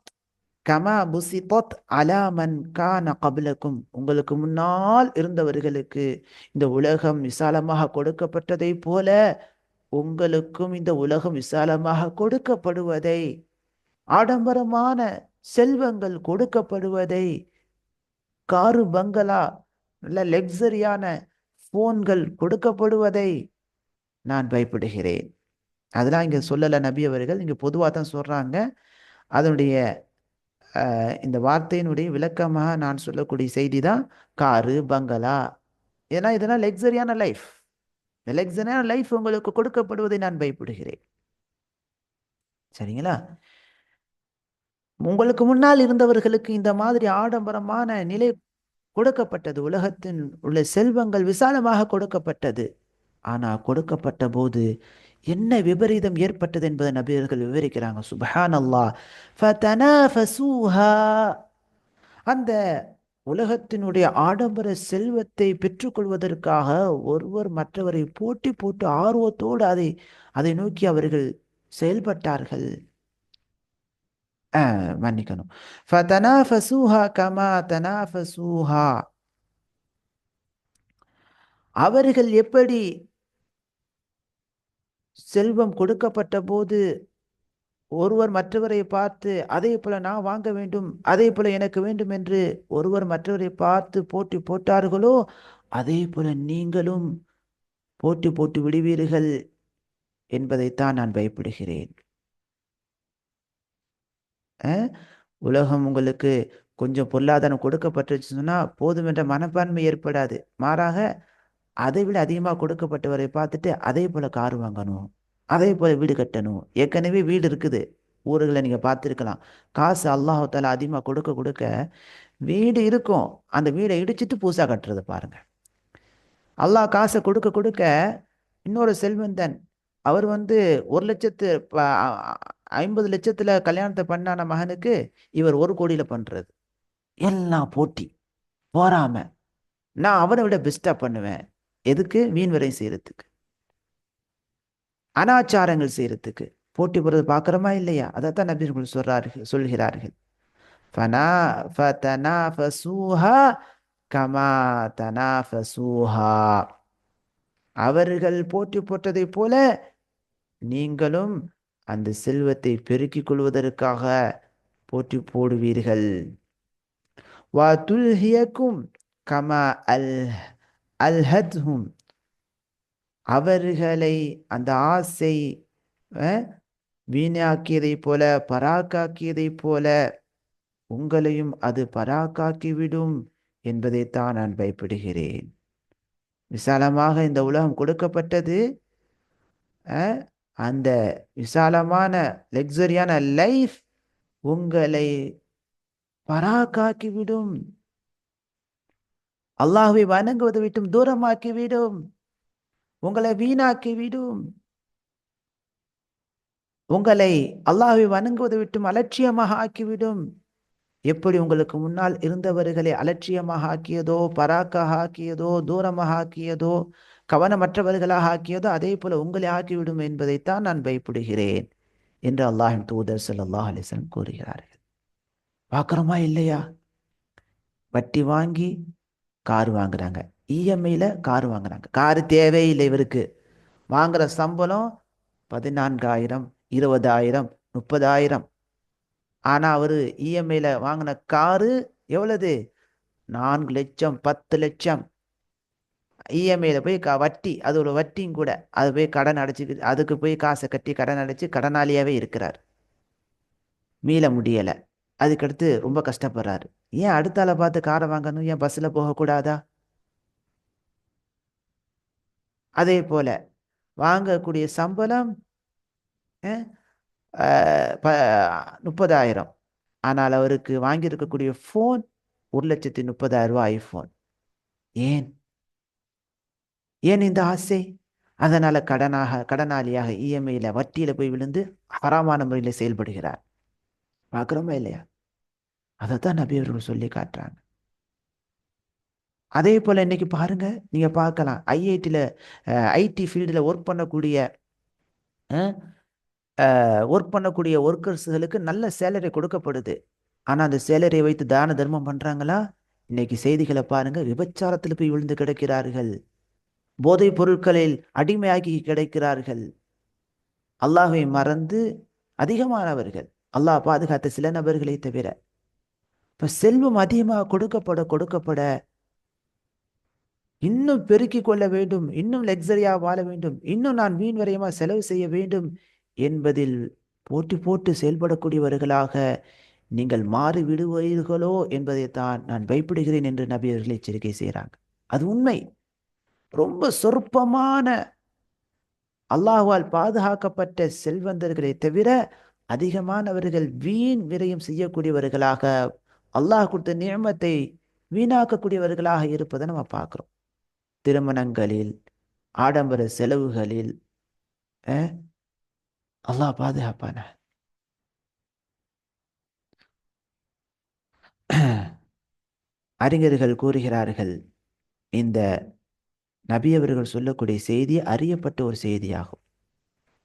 கமா புசித்தத் அலாமன் கான கபிலக்கும், உங்களுக்கு முன்னால் இருந்தவர்களுக்கு இந்த உலகம் விசாலமாக கொடுக்கப்பட்டதை போல உங்களுக்கும் இந்த உலகம் விசாலமாக கொடுக்கப்படுவதை, ஆடம்பரமான செல்வங்கள் கொடுக்கப்படுவதை, காரு பங்களா, நல்ல லக்ஸரியான போன்கள் கொடுக்கப்படுவதை நான் பயப்படுகிறேன். அதெல்லாம் இங்கே சொல்லலை நபி அவர்கள், இங்கே பொதுவாக தான் சொல்கிறாங்க. அதனுடைய இந்த வார்த்தையினுடைய விளக்கமாக நான் சொல்லக்கூடிய செய்தி தான் காரு பங்களா. ஏன்னா இதெல்லாம் லக்ஸரியான லைஃப். இந்த லக்ஸரியான லைஃப் உங்களுக்கு கொடுக்கப்படுவதை நான் பயப்படுகிறேன். சரிங்களா? உங்களுக்கு முன்னால் இருந்தவர்களுக்கு இந்த மாதிரி ஆடம்பரமான நிலை கொடுக்கப்பட்டது, உலகத்தின் உள்ள செல்வங்கள் விசாலமாக கொடுக்கப்பட்டது. ஆனால் கொடுக்கப்பட்ட போது என்ன விபரீதம் ஏற்பட்டது என்பதை நபியர்கள் விவரிக்கிறாங்க. சுப்ஹான் அல்லாஹ். ஃபதனாஃபஸூஹா, அந்த உலகத்தினுடைய ஆடம்பர செல்வத்தை பெற்றுக்கொள்வதற்காக ஒருவர் மற்றவரை போட்டி போட்டு ஆர்வத்தோடு அதை நோக்கி அவர்கள் செயல்பட்டார்கள். மன்னிக்கணும். ஃபதனாஃபஸூஹா கமா தனாஃபஸூஹா, அவர்கள் எப்படி செல்வம் கொடுக்கப்பட்ட போது ஒருவர் மற்றவரை பார்த்து அதே போல நான் வாங்க வேண்டும், அதே போல எனக்கு வேண்டும் என்று ஒருவர் மற்றவரை பார்த்து போட்டி போட்டார்களோ, அதே போல நீங்களும் போட்டி போட்டு விடுவீர்கள் என்பதைத்தான் நான் பயப்படுகிறேன். உலகம் உங்களுக்கு கொஞ்சம் பொருளாதாரம் கொடுக்கப்பட்டுச்சு சொன்னால் போதும் என்ற மனப்பான்மை ஏற்படாது. மாறாக அதை விட அதிகமாக கொடுக்கப்பட்டவரை பார்த்துட்டு அதே போல கார் வாங்கணும், அதே போல வீடு கட்டணும். ஏற்கனவே வீடு இருக்குது, ஊர்களை நீங்கள் பார்த்துருக்கலாம். காசு அல்லாஹால அதிகமாக கொடுக்க கொடுக்க வீடு இருக்கும், அந்த வீடை இடிச்சிட்டு புதுசாக கட்டுறது பாருங்க. அல்லாஹ் காசை கொடுக்க கொடுக்க இன்னொரு செல்வந்தன் அவர் வந்து 1 லட்சத்து 50 லட்சத்தில் கல்யாணத்தை பண்ணான மகனுக்கு இவர் 1 கோடியில் பண்ணுறது. எல்லாம் போட்டி. போறாம. நான் அவனை விட பெஸ்டா பண்ணுவேன். எதுக்கு? வீண் விரயம் செய்யறதுக்கு, அனாச்சாரங்கள் செய்யறதுக்கு. போட்டி போடுறது பார்க்கிறோமா இல்லையா? அதைத்தான் நபிகள் சொல்கிறார்கள். ஃபனா ஃபதனாஃபஸூஹா கமா தனாஃபஸூஹா. அவர்கள் போட்டி போட்டதைப் போல நீங்களும் அந்த செல்வத்தை பெருக்கிக் கொள்வதற்காக போட்டி போடுவீர்கள். வதுல்ஹியக்கும் கமா அல் அல்ஹத்ஹும். அவர்களை அந்த ஆசை அஹ், வீணாக்கியதைப் போல, பராக்காக்கியதைப் போல உங்களையும் அது பராக்காக்கிவிடும் என்பதைத்தான் நான் பயப்படுகிறேன். விசாலமாக இந்த உலகம் கொடுக்கப்பட்டது. அஹ், அந்த விசாலமான லக்ஸரியான லைஃப் உங்களை பராக்காக்கிவிடும், அல்லாஹ்வை வணங்குவதை விட்டும் தூரமாக்கிவிடும், உங்களை வீணாக்கிவிடும், உங்களை அல்லாஹ்வை வணங்குவதை விட்டும் அலட்சியமாக ஆக்கிவிடும். எப்படி உங்களுக்கு முன்னால் இருந்தவர்களை அலட்சியமாக ஆக்கியதோ, பராக்காக ஆக்கியதோ, தூரமாக ஆக்கியதோ, கவனமற்றவர்களாக ஆக்கியதோ, அதே போல உங்களை ஆக்கிவிடும் என்பதைத்தான் நான் பயப்படுகிறேன் என்று அல்லாஹின் தூதர் ஸல்லல்லாஹு அலைஹி வஸல்லம் கூறுகிறார்கள். பார்க்குறோமா இல்லையா? வட்டி வாங்கி கார் வாங்குறாங்க, இஎம்ஐயில் கார் வாங்குறாங்க. காரு தேவையில்லை இவருக்கு. வாங்குற சம்பளம் 14,000, 20,000, 30,000. ஆனால் அவர் இஎம்ஐயில் வாங்கின காரு எவ்வளவு? 4 லட்சம், 10 லட்சம். இஎம்ஐயில் போய் வட்டி, அது ஒரு வட்டியும் கூட. அது போய் கடன் அடைச்சி, அதுக்கு போய் காசை கட்டி கடன் அடைச்சி கடனாளியாகவே இருக்கிறார். மீள முடியலை. அதுக்கடுத்து ரொம்ப கஷ்டப்படுறாரு. ஏன் அடுத்தால பார்த்து காரை வாங்கணும்? ஏன் பஸ்ஸில் போகக்கூடாதா? அதே போல வாங்கக்கூடிய சம்பளம் 30,000. ஆனால் அவருக்கு வாங்கியிருக்கக்கூடிய ஃபோன் 1,30,000 ஐஃபோன். ஏன்? ஏன் இந்த ஆசை? அதனால கடனாளியாக இஎம்ஐயில் வட்டியில் போய் விழுந்து ஹராமான முறையில் செயல்படுகிறார். பார்க்குறோமா இல்லையா? அதைத்தான் நபி அவர்கள் சொல்லி காட்டுறாங்க. அதே போல் இன்னைக்கு பாருங்க, நீங்க பார்க்கலாம், ஐஐடியில் ஐடி ஃபீல்டில் ஒர்க் பண்ணக்கூடிய ஒர்க்கர்ஸுகளுக்கு நல்ல சேலரி கொடுக்கப்படுது. ஆனால் அந்த சேலரியை வைத்து தான தர்மம் பண்றாங்களா? இன்னைக்கு செய்திகளை பாருங்க, விபச்சாரத்தில் போய் விழுந்து கிடக்கிறார்கள், போதைப் பொருட்களில் அடிமையாகி கிடைக்கிறார்கள். அல்லாஹ்வை மறந்து அதிகமானவர்கள், அல்லாஹ் பாதுகாத்த சில நபர்களை தவிர. இப்ப செல்வம் அதிகமாக கொடுக்கப்பட கொடுக்கப்பட இன்னும் பெருக்கிக் கொள்ள வேண்டும், இன்னும் லக்ஸரியா வாழ வேண்டும், இன்னும் நான் வீண் விரயமா செலவு செய்ய வேண்டும் என்பதில் போட்டி போட்டு செயல்படக்கூடியவர்களாக நீங்கள் மாறி விடுவீர்களோ என்பதைத்தான் நான் பயப்படுகிறேன் என்று நபி அவர்கள் எச்சரிக்கை செய்கிறாங்க. அது உண்மை. ரொம்ப சொற்பமான அல்லாஹ்வால் பாதுகாக்கப்பட்ட செல்வந்தர்களை தவிர அதிகமானவர்கள் வீண் விரயம் செய்யக்கூடியவர்களாக, அல்லாஹ் கொடுத்த நியமத்தை வீணாக்கக்கூடியவர்களாக இருப்பதை நம்ம பார்க்கிறோம். திருமணங்களில், ஆடம்பர செலவுகளில். அல்லாஹ் பாதுகாப்பான. அறிஞர்கள் கூறுகிறார்கள், இந்த நபி அவர்கள் சொல்லக்கூடிய செய்தி அறியப்பட்ட ஒரு செய்தியாகும்.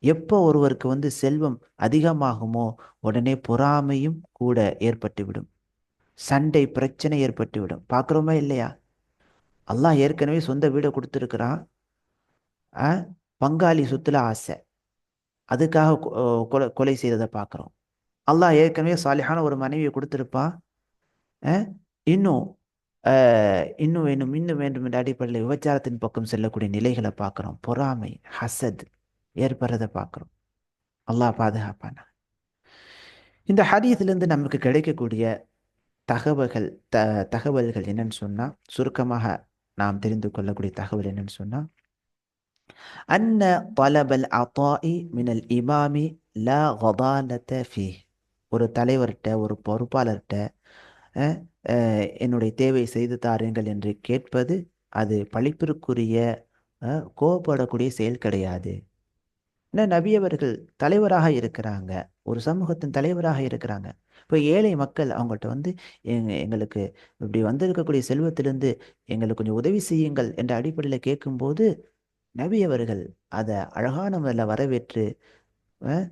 எப்போ ஒருவருக்கு செல்வம் அதிகமாகுமோ உடனே பொறாமையும் கூட ஏற்பட்டுவிடும், சண்டை பிரச்சனை ஏற்பட்டுவிடும். பார்க்குறோமா இல்லையா? அல்லாஹ் ஏற்கனவே சொந்த வீடை கொடுத்துருக்கிறான். பங்காளி சொத்துல ஆசை, அதுக்காக கொலை செய்ததை பார்க்குறோம். அல்லாஹ் ஏற்கனவே சாலிஹான ஒரு மனைவியை கொடுத்துருப்பான். இன்னும் இன்னும் வேணும், இன்னும் வேண்டும் என்ற அடிப்படையில் விபச்சாரத்தின் பக்கம் செல்லக்கூடிய நிலைகளை பார்க்குறோம். பொறாமை, ஹசத் ஏற்படுறதை பார்க்குறோம். அல்லாஹ் பாதுகாப்பான. இந்த ஹதீஸிலிருந்து நமக்கு கிடைக்கக்கூடிய தகவல்கள் என்னன்னு சொன்னால், சுருக்கமாக நாம் தெரிந்து கொள்ளக்கூடிய தகவல் என்னன்னு சொன்னால், அன்ன தலபல் அத்தாஇ மினல் இமாமி லா கதாலத ஃபீ. ஒரு தலைவர்கிட்ட, ஒரு பொறுப்பாளர்கிட்ட என்னுடைய தேவை செய்து தாருங்கள் என்று கேட்பது அது பழிப்பிற்குரிய கோபப்படக்கூடிய செயல் கிடையாது. ஏன்னா நபி அவர்கள் தலைவராக இருக்கிறாங்க, ஒரு சமூகத்தின் தலைவராக இருக்கிறாங்க. இப்போ ஏழை மக்கள் அவங்கள்ட்ட வந்து எங்களுக்கு இப்படி வந்திருக்கக்கூடிய செல்வத்திலிருந்து எங்களுக்கு கொஞ்சம் உதவி செய்யுங்கள் என்ற அடிப்படையில் கேட்கும்போது நபி அவர்கள் அதை அழகான முறையில் வரவேற்று அஹ்,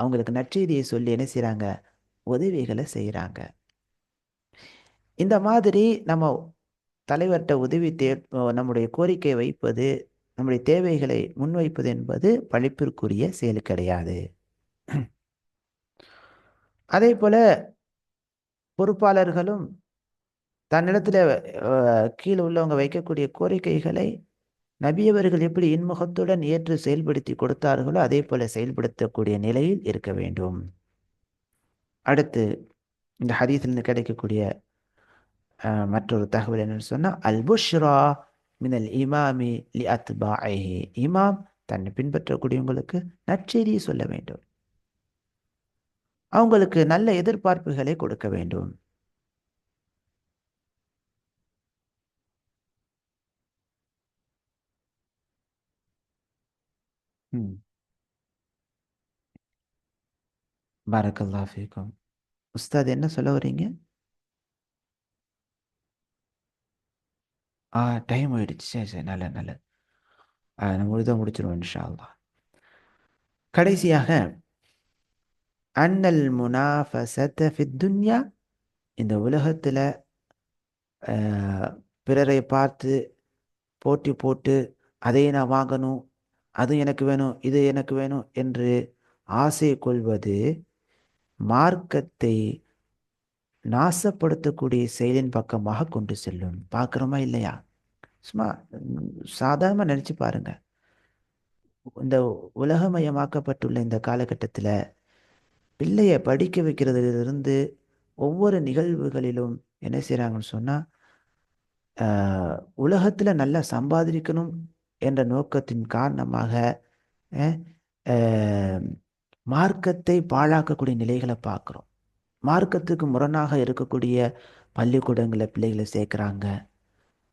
அவங்களுக்கு நற்செய்தியை சொல்லி என்ன செய்றாங்க, உதவிகளை செய்கிறாங்க. இந்த மாதிரி நம்ம தலைவர்கிட்ட உதவி நம்முடைய கோரிக்கை வைப்பது, நம்முடைய தேவைகளை முன்வைப்பது என்பது பழிப்பிற்குரிய செயல் கிடையாது. அதே போல பொறுப்பாளர்களும் தன்னிடத்துல கீழே உள்ளவங்க வைக்கக்கூடிய கோரிக்கைகளை நபியவர்கள் எப்படி இன்முகத்துடன் ஏற்று செயல்படுத்தி கொடுத்தார்களோ அதே போல செயல்படுத்தக்கூடிய நிலையில் இருக்க வேண்டும். அடுத்து இந்த ஹதீஸிலிருந்து கிடைக்கக்கூடிய மற்றொரு தகவல் என்னன்னு சொன்னா, அல் புஷ்ரா மினல் இமாமி லி அத்பாஇஹி. இமாம் தன்னை பின்பற்றக்கூடியவங்களுக்கு நற்செய்தியை சொல்ல வேண்டும், அவங்களுக்கு நல்ல எதிர்பார்ப்புகளை கொடுக்க வேண்டும். ம். பரக்கல்லா ஃபீக்கும். உஸ்தாத் என்ன சொல்ல வர்றீங்க? ஆ, டைம் ஆயிடுச்சு. சரி சரி, நல்ல நல்ல. நம்ம இதை முடிச்சிருவோம் இன்ஷா அல்லாஹ். கடைசியாக அன்னல் முனாஃபஸத ஃபித் துன்யா, இந்த உலகத்தில் பிறரை பார்த்து போட்டி போட்டு அதை நான் வாங்கணும், அது எனக்கு வேணும், இது எனக்கு வேணும் என்று ஆசை கொள்வது மார்க்கத்தை நாசப்படுத்தக்கூடிய செயலின் பக்கமாக கொண்டு செல்லும். பார்க்குறோமா இல்லையா? சும்மா சாதாரணமாக நினச்சி பாருங்க. இந்த உலகமயமாக்கப்பட்டுள்ள இந்த காலகட்டத்தில் பிள்ளைய படிக்க வைக்கிறதிலிருந்து ஒவ்வொரு நிகழ்வுகளிலும் என்ன செய்கிறாங்கன்னு சொன்னால், உலகத்தில் நல்லா சம்பாதிக்கணும் என்ற நோக்கத்தின் காரணமாக அஹ், அஹ், மார்க்கத்தை பாழாக்கக்கூடிய நிலைகளை பார்க்குறோம். மார்க்கத்துக்கு முரணாக இருக்கக்கூடிய பள்ளிக்கூடங்களில் பிள்ளைகளை சேர்க்குறாங்க,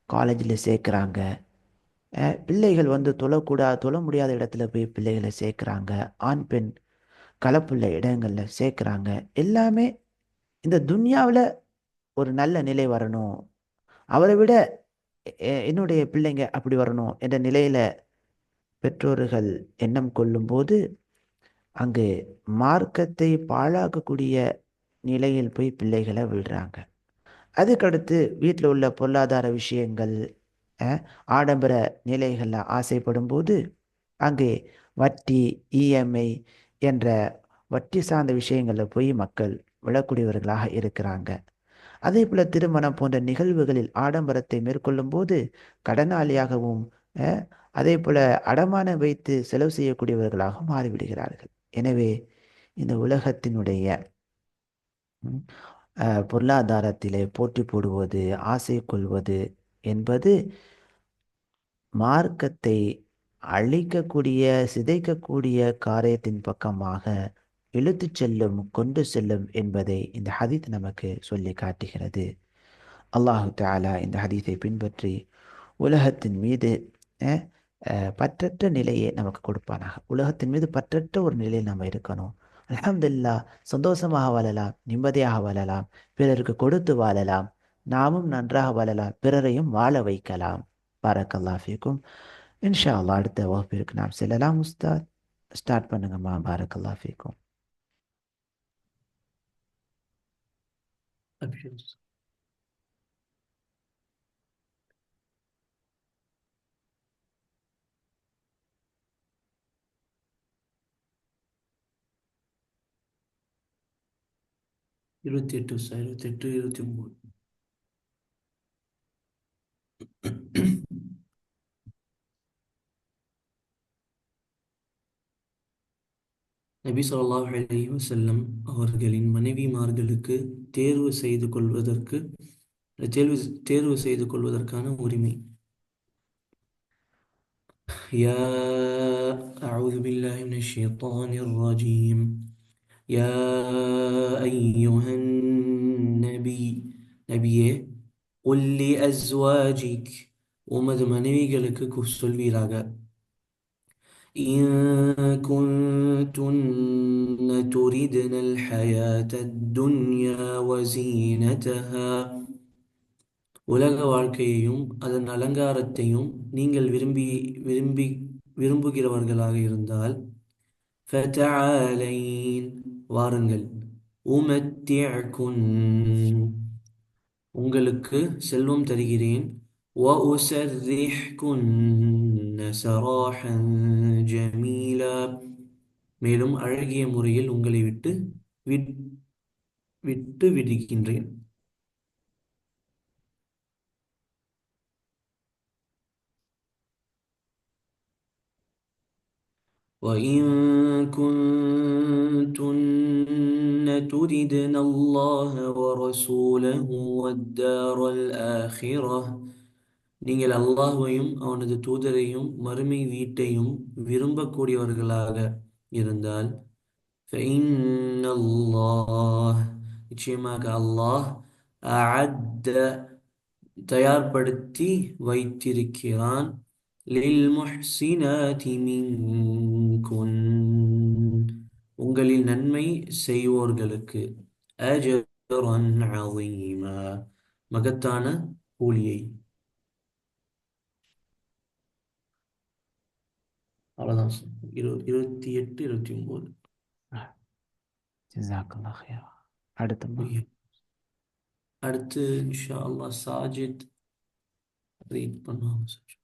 காலேஜில் சேர்க்குறாங்க. பிள்ளைகள் வந்து தொழ முடியாத இடத்துல போய் பிள்ளைகளை சேர்க்குறாங்க. ஆண் பெண் கலப்புள்ள இடங்களில் சேர்க்குறாங்க. எல்லாமே இந்த துன்யாவில் ஒரு நல்ல நிலை வரணும், அவரை விட என்னுடைய பிள்ளைங்க அப்படி வரணும் என்ற நிலையில பெற்றோர்கள் எண்ணம் கொள்ளும்போது அங்கு மார்க்கத்தை பாழாக்கக்கூடிய நிலையில் போய் பிள்ளைகளை விடுறாங்க. அதுக்கடுத்து வீட்டில் உள்ள பொருளாதார விஷயங்கள், அஹ், ஆடம்பர நிலைகளில் ஆசைப்படும் போது அங்கே வட்டி, இஎம்ஐ என்ற வட்டி சார்ந்த விஷயங்களில் போய் மக்கள் விழக்கூடியவர்களாக இருக்கிறாங்க. அதே போல திருமணம் போன்ற நிகழ்வுகளில் ஆடம்பரத்தை மேற்கொள்ளும் போது கடனாளியாகவும் அஹ், அதே போல அடமானம் வைத்து செலவு செய்யக்கூடியவர்களாக மாறிவிடுகிறார்கள். எனவே இந்த உலகத்தினுடைய ம், பொருளாதாரத்திலே போட்டி போடுவது, ஆசை கொள்வது என்பது மார்க்கத்தை அழிக்கக்கூடிய, சிதைக்கக்கூடிய காரியத்தின் பக்கமாக இழுத்துச் செல்லும், கொண்டு செல்லும் என்பதை இந்த ஹதீத் நமக்கு சொல்லி காட்டுகிறது. அல்லாஹு தஆலா இந்த ஹதீஸை பின்பற்றி உலகத்தின் மீது அஹ், பற்றற்ற நிலையை நமக்கு கொடுப்பானாக. உலகத்தின் மீது பற்றற்ற ஒரு நிலையில் நம்ம இருக்கணும். அல்ஹம்துலில்லாஹ், சந்தோஷமாக வாழலாம், நிம்மதியாக வாழலாம், பிறருக்கு கொடுத்து வாழலாம், நாமும் நன்றாக வாழலாம், பிறரையும் வாழ வைக்கலாம். பாரக்கல்லாஹ் ஃபீக்கும். இன்ஷா அல்லாஹ் அடுத்த வகுப்பிற்கு நாம் செல்லலாம். உஸ்தாத், ஸ்டார்ட் பண்ணுங்கம்மா. பாரக்கல்லாஹ் ஃபீக்கும். أبشر. 28 சார், 28, 29. நபி ஸல்லல்லாஹு அலைஹி வஸல்லம் அவர்களின் மனைவிமார்களுக்கு தேர்வு செய்து கொள்வதற்கு தேர்வு தேர்வு செய்து கொள்வதற்கான உரிமை. யா அஊது பில்லாஹி மினஷ் ஷைத்தானிர் ரஜீம். யா அய்யுஹன் நபி, நபியே, உல்லி அஸ்வாஜிக், உமது மனைவிகளுக்கு சொல்வீராக. إن كنتن تردن الحياة الدنيا وزينتها உலக வாழ்க்கையையும் அதன் அலங்காரத்தையும் நீங்கள் விரும்பி விரும்புகிறவர்களாக இருந்தால் ஃபதஆலைன் வாருங்கள் உமத்திஅகுன் உங்களுக்கு செல்வம் தருகிறேன் وأسرحكن سراحا جميلا மேலும் அழகிய முறையில் உங்களை விட்- விட்டு விடுகின்றேன். وإن كنتن تردن الله ورسوله والدار الآخرة நீங்கள் அல்லாஹ்வையும் அவனது தூதரையும் மறுமை வீட்டையும் விரும்பக்கூடியவர்களாக இருந்தால் فإن الله நிச்சயமாக அல்லாஹ் அஅத்த தயார்படுத்தி வைத்திருக்கிறான் லில் முஹ்சினாதி மின்குன் உங்களில் நன்மை செய்வோர்களுக்கு அஜ்ரன் அஸீமா மகத்தான கூலியை. அவ்வளோதான் சார். 28 29. ஜஸாக்கல்லா ஹைரா. அடுத்தம்மா. அடுத்து இன்ஷா அல்லாஹ் சாஜித் ரீட் பண்ணுவாங்க சார்.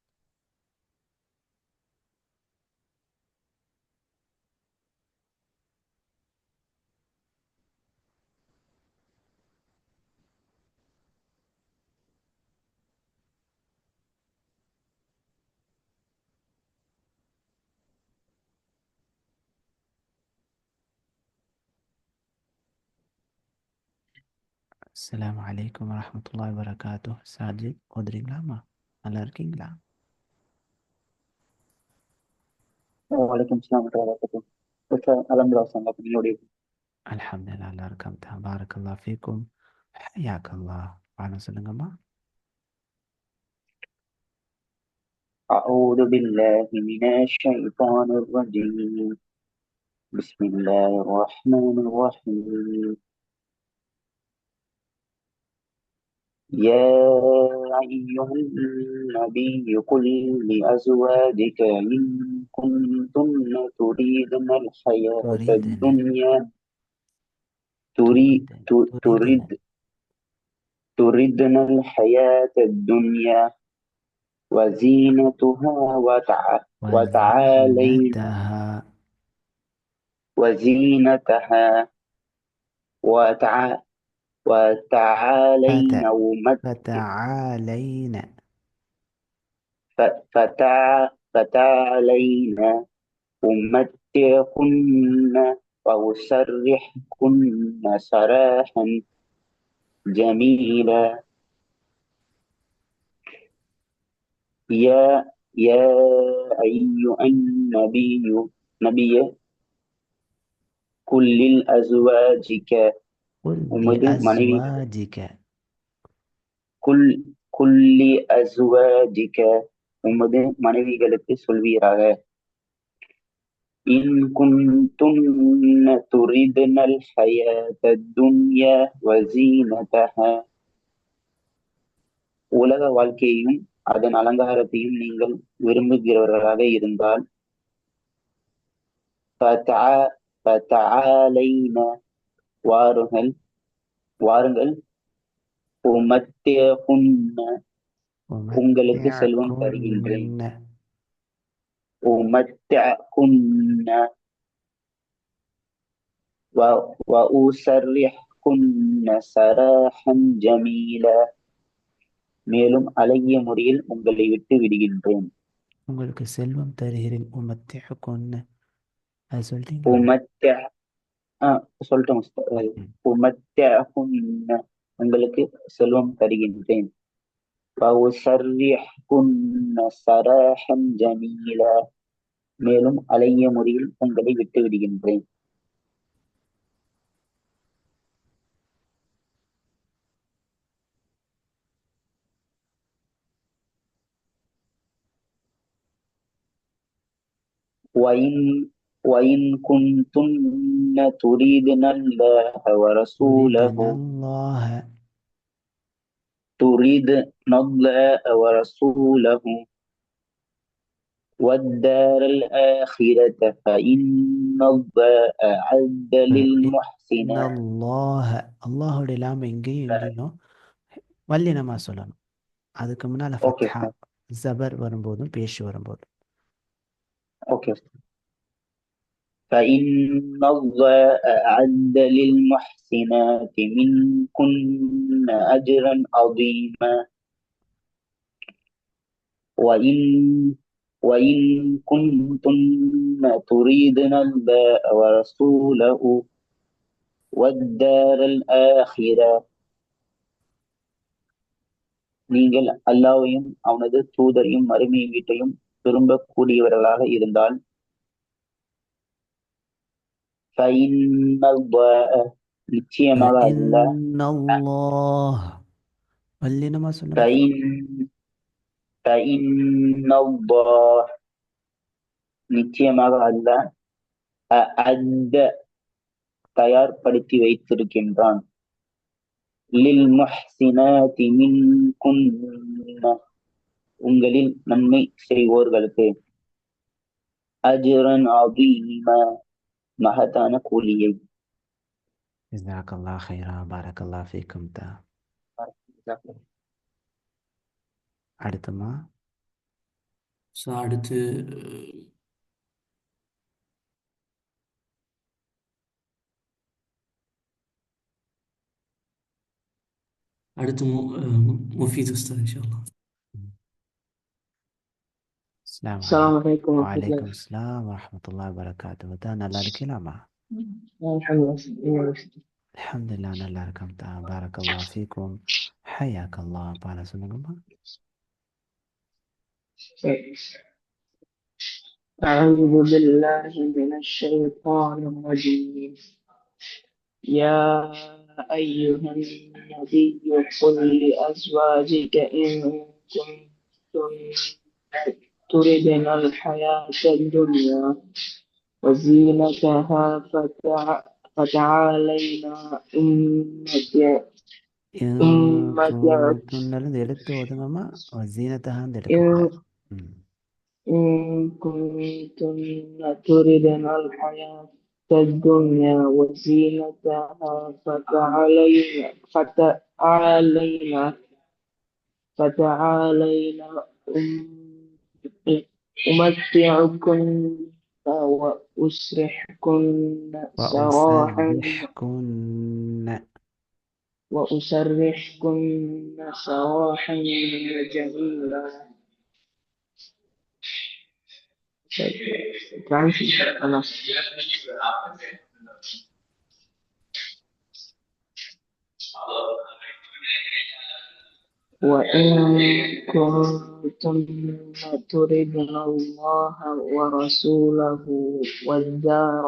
அஸ்ஸலாமு அலைக்கும் வரஹ்மத்துல்லாஹி வபரகாத்துஹ். சாஜித் ஓதுறீங்களாம்மா? நல்லா இருக்கீங்களா? وعليكم السلام ورحمة الله وبركاته. الحمد لله والصلاة والسلام அல்ஹம்துலில்லாஹ், நல்லா இருக்கேன். பாரக்கல்லாஹ் ஃபீக்கும். ஹய்யாக்கல்லாஹ். பாடம் சொல்லுங்கம்மா. أعوذ بالله من الشيطان الرجيم. بسم الله الرحمن الرحيم. يا أيها النبي قل لأزواجك إن كنتن تريدن الحياة துரிதுன الدنيا துரிதுன துரிதுன تردن الحياة الدنيا وزينتها وتعالين வஸீனதஹா وزينتها وتع... ஃபத وتعالين ஃபதஆலைன فتعالين أمتعكن وأسرحكن سراحا جميلا. يا أيها نبي قل لأزواجك குல் உமது மனைவிகள் லிஅஸ்வாஜிக குல்லி அஸ்வாஜிக உமது மனைவிகளுக்கு சொல்வீராக இன் குந்துன்ன துரிதுனல் ஹயாத்தத் துன்யா வஸீனதஹா உலக வாழ்க்கையையும் அதன் அலங்காரத்தையும் நீங்கள் விரும்புகிறவர்களாக இருந்தால் ஃபதஆலைன வாருங்கள் உமத்தியகுன்ன உங்களுக்கு செல்வம் தருகின்றேன். உமத்திஅகுன்ன உமத்தியகுன்ன வஉஸர்ரிஹ்குன்ன சராஹன் ஜமீலா மேலும் அழகிய முறையில் உங்களை விட்டு விடுகின்றேன். உங்களுக்கு செல்வம் தருகிறேன். உமத்திஅகுன்ன அது சொல்லிட்டீங்களா? உமத்திய சொல்லிட்டோம் உஸ்தாத். உமத்தியகுன்ன உங்களுக்கு செல்வம் தருகின்றேன். வஉஸர்ரிஹ்குன்ன சராஹன் ஜமீலா மேலும் அழகிய முறையில் உங்களை விட்டு விடுகின்றேன். وإن وإن كنتن تريدن الله ورسوله تريدنا الله تريدن الله ورسوله والدار الآخرة فإن الله أعد فإن للمحسنين. الله அல்லாஹுடைய லாம் எங்கேயும் எங்கேயும் வல்லினமா சொல்லணும். அதுக்கு முன்னால ஓகே ஃபத்ஹா சார். ஜபர் வரும்போதும் பேஷ் வரும்போதும். ஓகே. فإن الله أعد للمحسنات منكن أجرا عظيما وإن وإن كنتن تريدن الله ورسوله والدار الآخرة நீங்கள் அல்லாஹ்வையும் அவனது தூதரையும் மறுமை வீட்டையும் விரும்பக்கூடியவர்களாக இருந்தால் فإن الله நிச்சயமாக அல்லாஹ் فإن الله வல்லினமா சொல்லுங்க. فإن فإن الله நிச்சயமாக அல்லாஹ் அஅத்த தயார்படுத்தி வைத்திருக்கின்றான் லில் முஹ்சினாதி மின்குன்ன உங்களில் நன்மை செய்வோர்களுக்கு அஜ்ரன் அதீமா மகத்தான கூலியை. ஜஸாக்கல்லாஹ் ஹைரா பாரக்கல்லாஹ் ஃபீக்கும் தா. அடுத்தமா அடுத்து அடுத்து முஃபீத் உஸ்தாத் இன்ஷா அல்லாஹ். السلام عليكم ورحمة الله. வலைக்கும் அஸ்ஸலாம் வரஹ்மத்துல்லாஹி வபரகாத்துஹு. தான் நல்லா இருக்கீங்களாமா? الحمد لله. அல்ஹம்துலில்லாஹ் நல்லா இருக்கேன் தா. பாரக்கல்லாஹ் ஃபீக்கும் ஹய்யாக்கல்லாஹ். பால சொல்லுங்கம்மா. أعوذ بالله من الشيطان الرجيم. يا أيها النبي قل لأزواجك إن كنتن تردن الحياة الدنيا وزينتها فتعالينا துன்னலேருந்து எடுத்து ஓதுங்கம்மா. ஜீனத்தஹாந்து எடுக்கக்கூடாது. إن كنتن تردن الحياة الدنيا وزينتها فتعالينا أمتعكن وأسرحكن سراحا جميلا. وإن كنتم تردن الله ورسوله والدار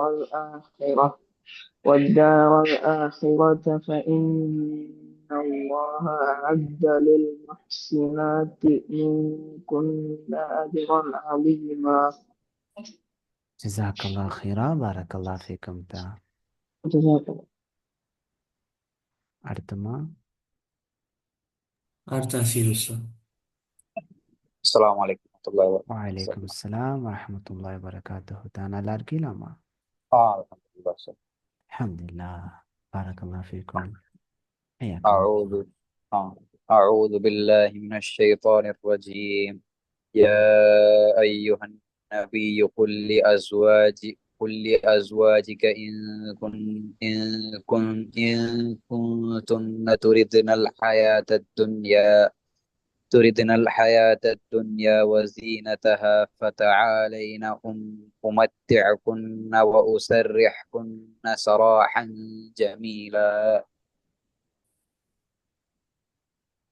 الآخرة فإن الله أعد للمحسنات منكن أجرا عظيما. ஜஸாக்கல்லாஹ் ஹைரா பாரக்கல்லாஹ் ஃபீக்கும் தா. அடுத்தமா அடுத்த அஃபீல் உஸ்தாத். அஸ்ஸலாமு அலைக்கும் வரஹ்மத்துல்லாஹி வபரகாத்துஹு. வலைக்கும் அஸ்ஸலாம் வரஹ்மத்துல்லாஹி வபரகாத்துஹு. தான் நல்லா இருக்கீங்களாமா? அல்ஹம்துலில்லாஹ் சார். அல்ஹம்துலில்லாஹ் பாரக்கல்லாஹ் ஃபீக்கும். أعوذ بالله من الشيطان الرجيم. يا أيها النبي قل لأزواجك إن كنتن تردن الحياة الدنيا وزينتها فتعالين أمتعكن وأسرحكن سراحا جميلا.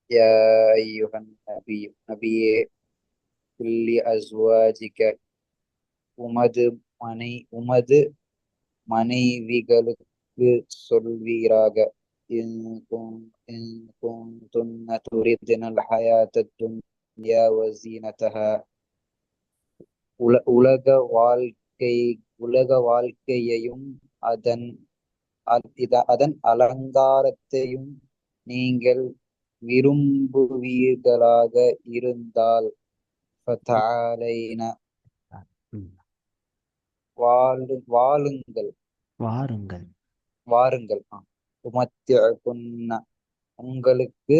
يا أيها النبي قل لأزواجك உமது மனைவிகளுக்கு சொல்வீராக إن كنتن تردن الحياة الدنيا وزينتها உலக வாழ்க்கையையும் அதன் அதன் அலங்காரத்தையும் நீங்கள் விரும்புவீர்களாக இருந்தால் ஃபதஆலைன ம். வாழுங்கள் வாருங்கள். வாருங்கள் உமத்தியகுன்ன உங்களுக்கு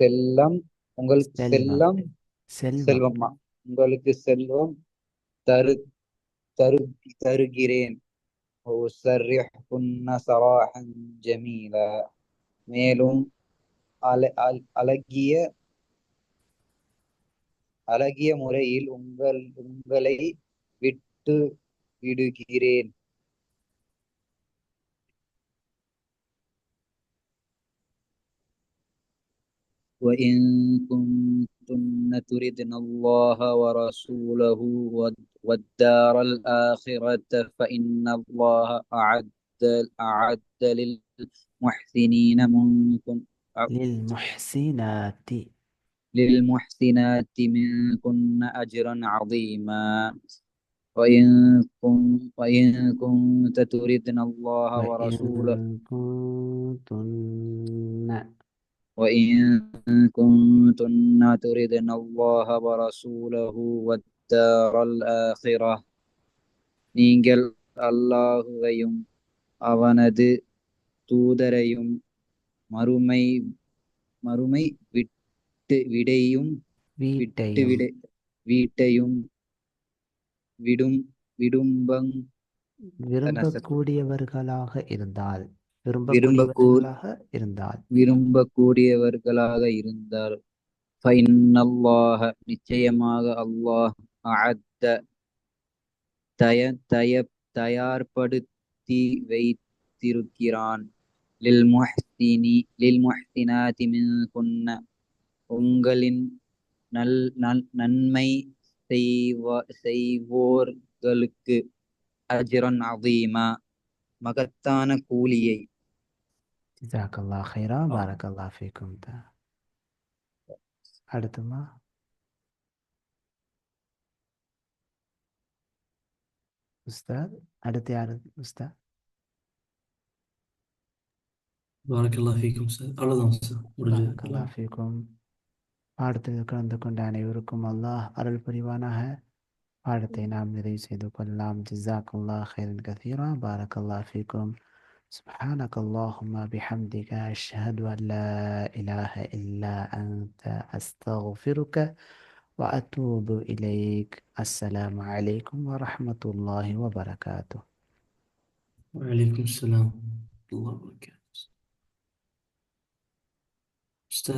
செல்லம் உங்களுக்கு செல்வம். செல்லம் செல்வம். செல்வமா உங்களுக்கு செல்வம் தரு தரு தருகிறேன் உசர்ரிஹுன்ன சராஹன் ஜமீலா மேலும் அழகிய அழகிய முறையில் உங்களை விட்டு விடுகிறேன் وإن كنتن تردن الله ورسوله والدار الآخرة فإن الله أعد للمحسنين منكم للمحسنات. منكن أجرا عظيما وإن كنت تردن الله ورسوله وإن كنتن تردن الله ورسوله والدار الآخرة நீங்கள் அல்லாஹுவையும் அவனது தூதரையும் மறுமை மறுமை விடையும் வீட்டையும் விரும்பக்கூடியவர்களாக இருந்தால் ஃபைன்னல்லாஹ நிச்சயமாக அல்லாஹ் அஅத்த தயார்படுத்தி வைத்திருக்கிறான் லில்முஹ்சினாத்தி மின்குன்ன உங்களின் நன்மை செய்வோர்களுக்கு அஜ்ரன் அதீமா மகத்தான கூலியை. ஜஸாக்கல்லாஹ் ஹைரா. பாரக்கல்லாஹ் ஃபீக்கும். அடுத்துமா உஸ்தாத், அடுத்து யாரு உஸ்தாத்? பாரக்கல்லாஹ் ஃபீக்கும் சார். அவ்வளோதான் சார், முடிஞ்சது. பாரக்கல்லாஹ் ஃபீக்கும். பாடத்தில் கலந்து கொண்ட அனைவருக்கும் அல்லாஹ் அருள் புரிவானாக. பாடத்தை நாம் நிறைவு செய்து கொள்ளலாம். ஜஸாக்கல்லாஹ் ஹைரன் கதீரா. பாரக்கல்லாஹ் ஃபீக்கும். سبحانك اللهم بحمدك أشهد أن لا إله إلا أنت أستغفرك وأتوب إليك. السلام عليكم ورحمة الله وبركاته. وعليكم السلام ورحمة الله وبركاته. أستاذ